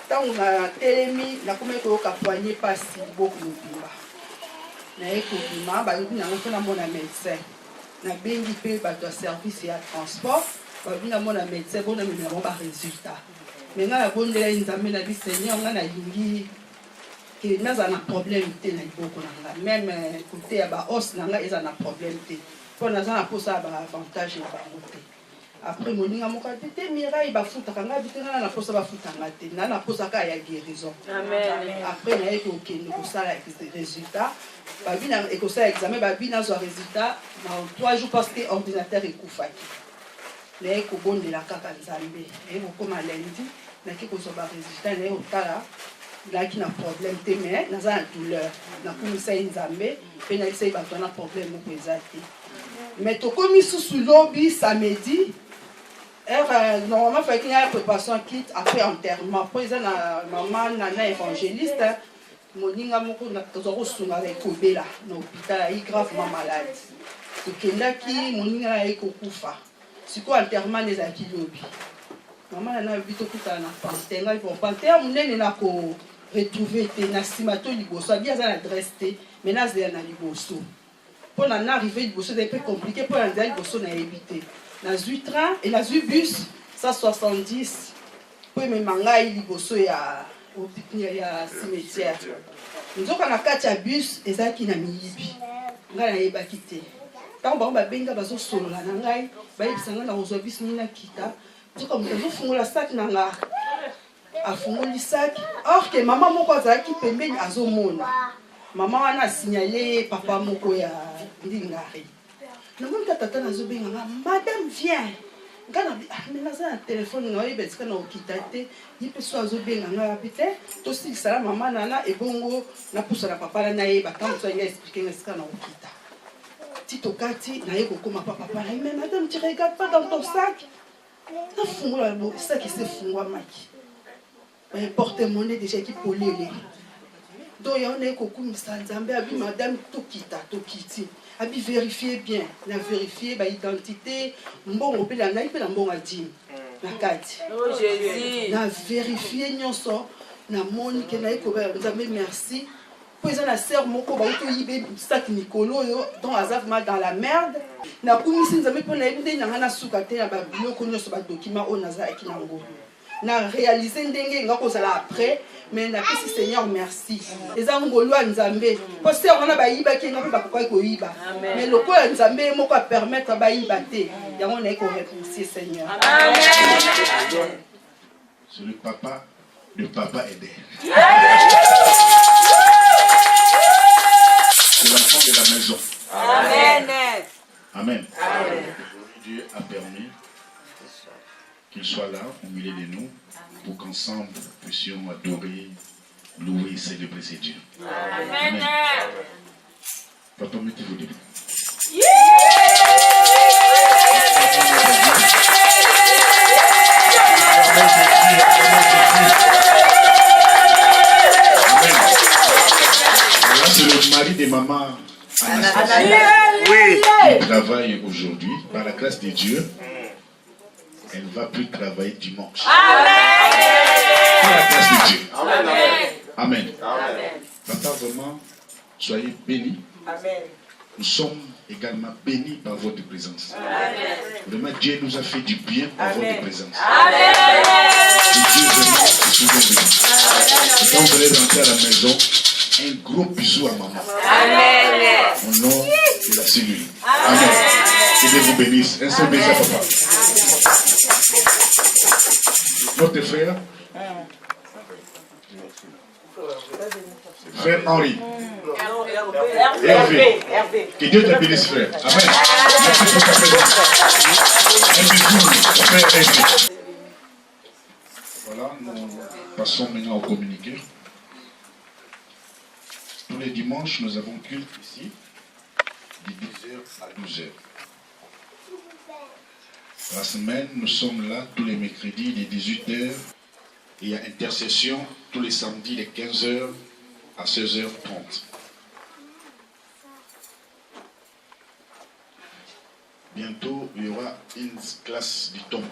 tant on a télémi, na comme que au poignet pas si beaucoup de bimba. Na eko bimba, bah on a fait na mon médecin. Na bengi pe ba de service et à transport, bah on a mon médecin, bon na me na ba résultat. Maintenant la bonne de la nzambe na bi Seigneur, on a lingi que nous avons un problème même côté à os nous avons un problème pour nous avons pour ça avantage après mon ninga moka tete miraille ba futa kanga bitena na posa ba futa ngate na posa ka ya guérison amen après na eko kende ko sala résultat ba bina eko sala examen ba bina zo résultat dans 3 jours parce que ordinateur ekufaki na eko bonde la kaka nzambe eko koma lundi na kiko zo ba résultat na eko kala là qui n'a problème mais dans une douleur na kumisa nzambe pe na isa ba tona problème ko ezati mais to komi sous lobby samedi Normalement, il fallait qu'il y ait une préparation kit après enterrement. Après, il y a maman, nana évangéliste. Moninga moko na tozoko sunga ekobe là na hôpital est gravement malade. Tokendaki moninga na ekokufa. Siko enterrement les akilobi. Maman nana bito kuta na pantenga ils vont pantenga munene na ko retrouver te na simato liboso bien za l'adresse te mais na zela na liboso. Pour en arriver liboso c'est un peu compliqué pour en liboso na éviter. Na train et na bus 170 pour me mangai liboso ya au cimetière. Nous avons un bus et ça qui n'a mis ibi. Nous avons un bakité. Quand on va benga bazo solo la nangai, ba ibisanga na ozo bus ni na kita. Tu comme nous fungula la sac nanga. A fungula sac. Or que maman moko azaki pembeni azomona. Maman wana signalé papa moko ya ndingari. Na mona tata na zo benga madame viens. Quand on a un téléphone, on a un téléphone, il peut soit bien en habité, tout ce qui est maman nana et bongo, na pousse la papa la naïe, bah quand tu as expliqué ce qu'on a au kita. Tito Kati, naïe comme papa, mais madame, tu regardes pas dans ton sac. Na fou la bo, ça qui se fou à maki. Mais porte-monnaie déjà qui polélé. Donc il y a un éco comme ça, Zambé abi madame Tokita, Tokiti. Abi vérifier bien, na vérifier ba identité, mbongo pe la naïe pe la mbongo adi. Na kati. Oh Jésus. Na vérifier nyonso, na moni ke naïe ko ba Zambé merci. Puis la sœur moko ba uto yibe sac Nicolo yo donc azaf mal dans la merde. Na kumisi Nzambe pe na yinde na ngana suka te na ba biloko nyonso ba document o naza akina ngolo. Na réaliser ndenge nga kozala après mais na pesi Seigneur merci eza ngolo ya Nzambe po sœur wana ba yiba ki nga pe ba kokai ko yiba mais loko ya Nzambe moko a permettre ba yiba te yango na ko remercier Seigneur. Amen. C'est le papa Eder. C'est l'enfant de la maison. Amen. Amen. Dieu a permis qu'il soit là au milieu de nous pour qu'ensemble puissions adorer, louer et célébrer ces dieux. Amen. Papa, mettez-vous debout. Là, c'est le mari de maman Anastasia. Oui. Il travaille aujourd'hui par la grâce de Dieu. Elle ne va plus travailler dimanche. Amen. Par la grâce de Dieu. Amen. Amen. Papa, vraiment, soyez bénis. Amen. Nous sommes également bénis par votre présence. Amen. Vraiment, Dieu nous a fait du bien par votre présence. Amen. Dieu vraiment est souvent béni. Et quand vous allez rentrer à la maison, un gros bisou à maman. Amen. Au nom de la cellule. Amen. Que Dieu vous bénisse. Un seul baiser à papa. Notre frère, frère Henri. Hervé. Que Dieu te bénisse, frère. Amen. Merci pour ta présence. Un bisou, frère Hervé. Voilà, nous passons maintenant au communiqué. Tous les dimanches, nous avons culte ici, de 10h à 12h. La semaine, nous sommes là tous les mercredis, de 18h. Et il y a intercession tous les samedis, de 15h à 16h30. Bientôt, il y aura une classe du tome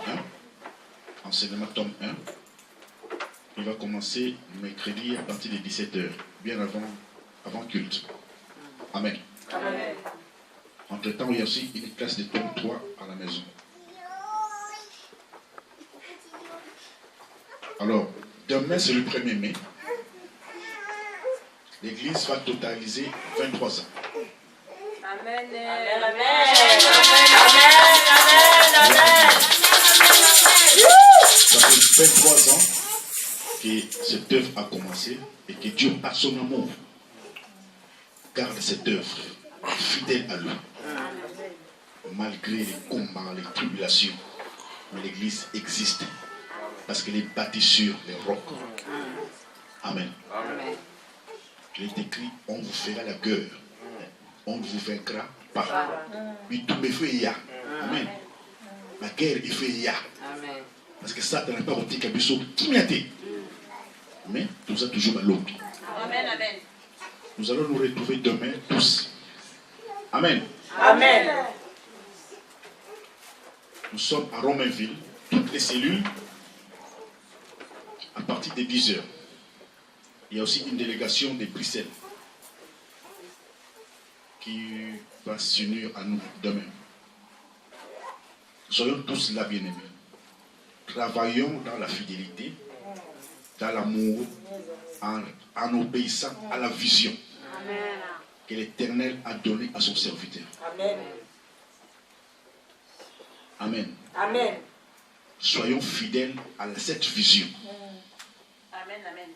1, enseignement tome 1. Il va commencer mercredi à partir de 17h, bien avant culte. Amen. Amen. Entre-temps, il y a aussi une classe de tome 3 à la maison. Alors, demain, c'est le 1er mai. L'église va totaliser 23 ans. Amen. Ça fait 23 ans que cette œuvre a commencé et que Dieu, par son amour, garde cette œuvre fidèle à lui. Malgré les combats, les tribulations, mais l'église existe parce qu'elle est bâtie sur les rocs. Amen. Il est écrit, on vous fera la guerre. On ne vous vaincra pas. Mais tout me fait ya. Amen. La guerre, il fait ya. Parce que Satan n'a pas retenu quelque chose qui m'a été. Mais nous avons toujours à l'autre. Amen, amen. Nous allons nous retrouver demain tous. Amen. Amen. Nous sommes à Romainville, toutes les cellules, à partir de 10 heures. Il y a aussi une délégation de Bruxelles qui va s'unir à nous demain. Soyons tous là, bien-aimés. Travaillons dans la fidélité, dans l'amour, en obéissant à la vision que l'Éternel a donnée à son serviteur. Amen. Amen. Amen. Soyons fidèles à cette vision, Amen, amen.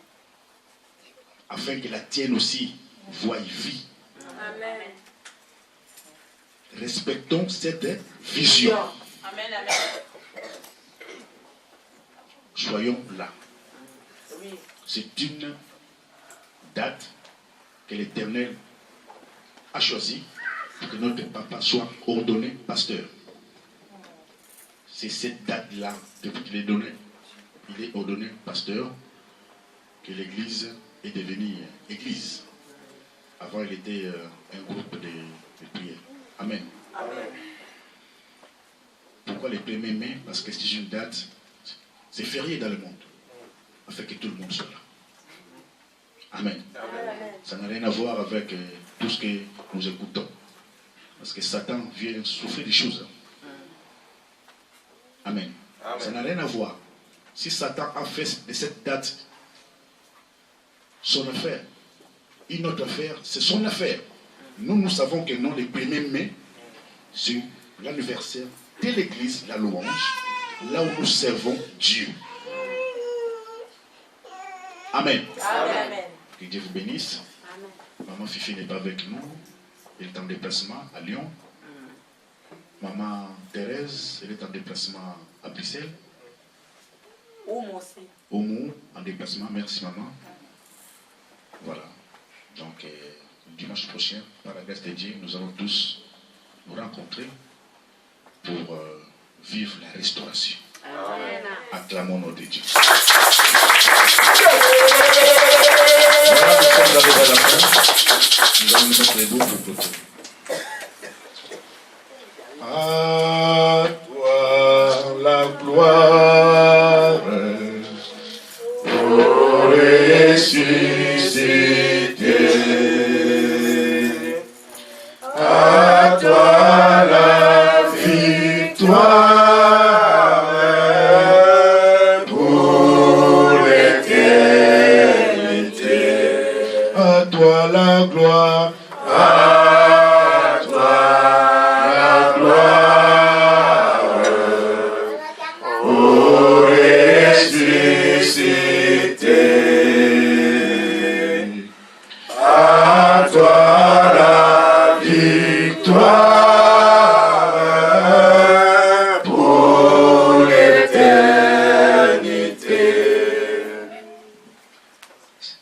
afin que la tienne aussi voie vie. Amen. Respectons cette vision. Amen, amen. Soyons là. Oui. C'est une date que l'Éternel a choisie pour que notre papa soit ordonné pasteur. C'est cette date-là, depuis qu'il est donné, il est ordonné pasteur, que l'Église est devenue Église. Avant, il était un groupe de prière. Amen. Amen. Pourquoi le 1er mai? Parce que c'est une date, c'est férié dans le monde, afin que tout le monde soit là. Amen. Amen. Ça n'a rien à voir avec tout ce que nous écoutons. Parce que Satan vient souffrir des choses. Amen. Amen. Ça n'a rien à voir. Si Satan a fait de cette date son affaire, une autre affaire, c'est son affaire. Nous savons que non, le 1er mai, c'est l'anniversaire de l'église, la louange, là où nous servons Dieu. Amen. Amen. Que Dieu vous bénisse. Amen. Maman Fifi n'est pas avec nous. Elle est en déplacement à Lyon. Maman Thérèse, elle est en déplacement à Bruxelles. Ou moi aussi. Oumou, en déplacement. Merci maman. Voilà. Donc, dimanche prochain, par la grâce de Dieu, nous allons tous nous rencontrer pour vivre la restauration. Amen. Acclamons notre Dieu. Voilà, nous sommes arrivés à la fin. Nous allons nous mettre les mots pour clôturer. À toi la gloire pour ressusciter. À toi la victoire pour l'éternité. À toi la gloire. À toi la gloire pour ressusciter. À toi la victoire pour l'éternité.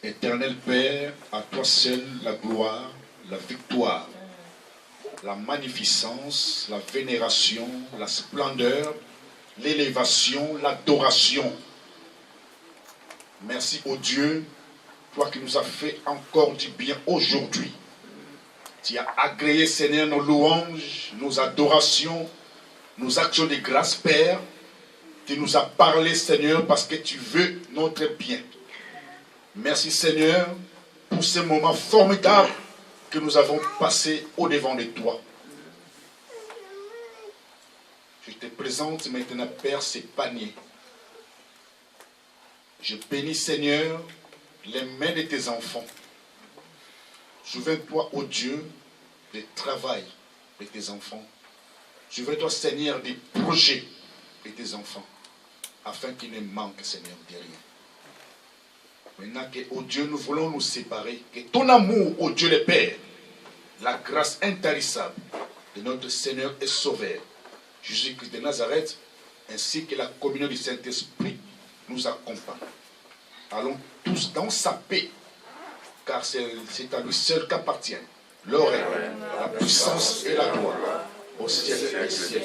Éternel Père, à toi seul la gloire, la victoire, la magnificence, la vénération, la splendeur, l'élévation, l'adoration. Merci au Dieu, toi qui nous as fait encore du bien aujourd'hui. Tu as agréé, Seigneur, nos louanges, nos adorations, nos actions de grâce, Père. Tu nous as parlé, Seigneur, parce que tu veux notre bien. Merci, Seigneur, pour ce moment formidable que nous avons passé au-devant de toi. Je te présente maintenant, Père, ces paniers. Je bénis, Seigneur, les mains de tes enfants. Souviens-toi, ô Dieu, du travail de tes enfants. Souviens-toi, Seigneur, des projets de tes enfants, afin qu'il ne manque, Seigneur, de rien. Maintenant que, ô Dieu, nous voulons nous séparer, que ton amour, ô Dieu le Père, la grâce intarissable de notre Seigneur et Sauveur, Jésus-Christ de Nazareth, ainsi que la communion du Saint-Esprit nous accompagne. Allons tous dans sa paix, car c'est à lui seul qu'appartiennent l'oreille, la puissance et la gloire au ciel et au ciel.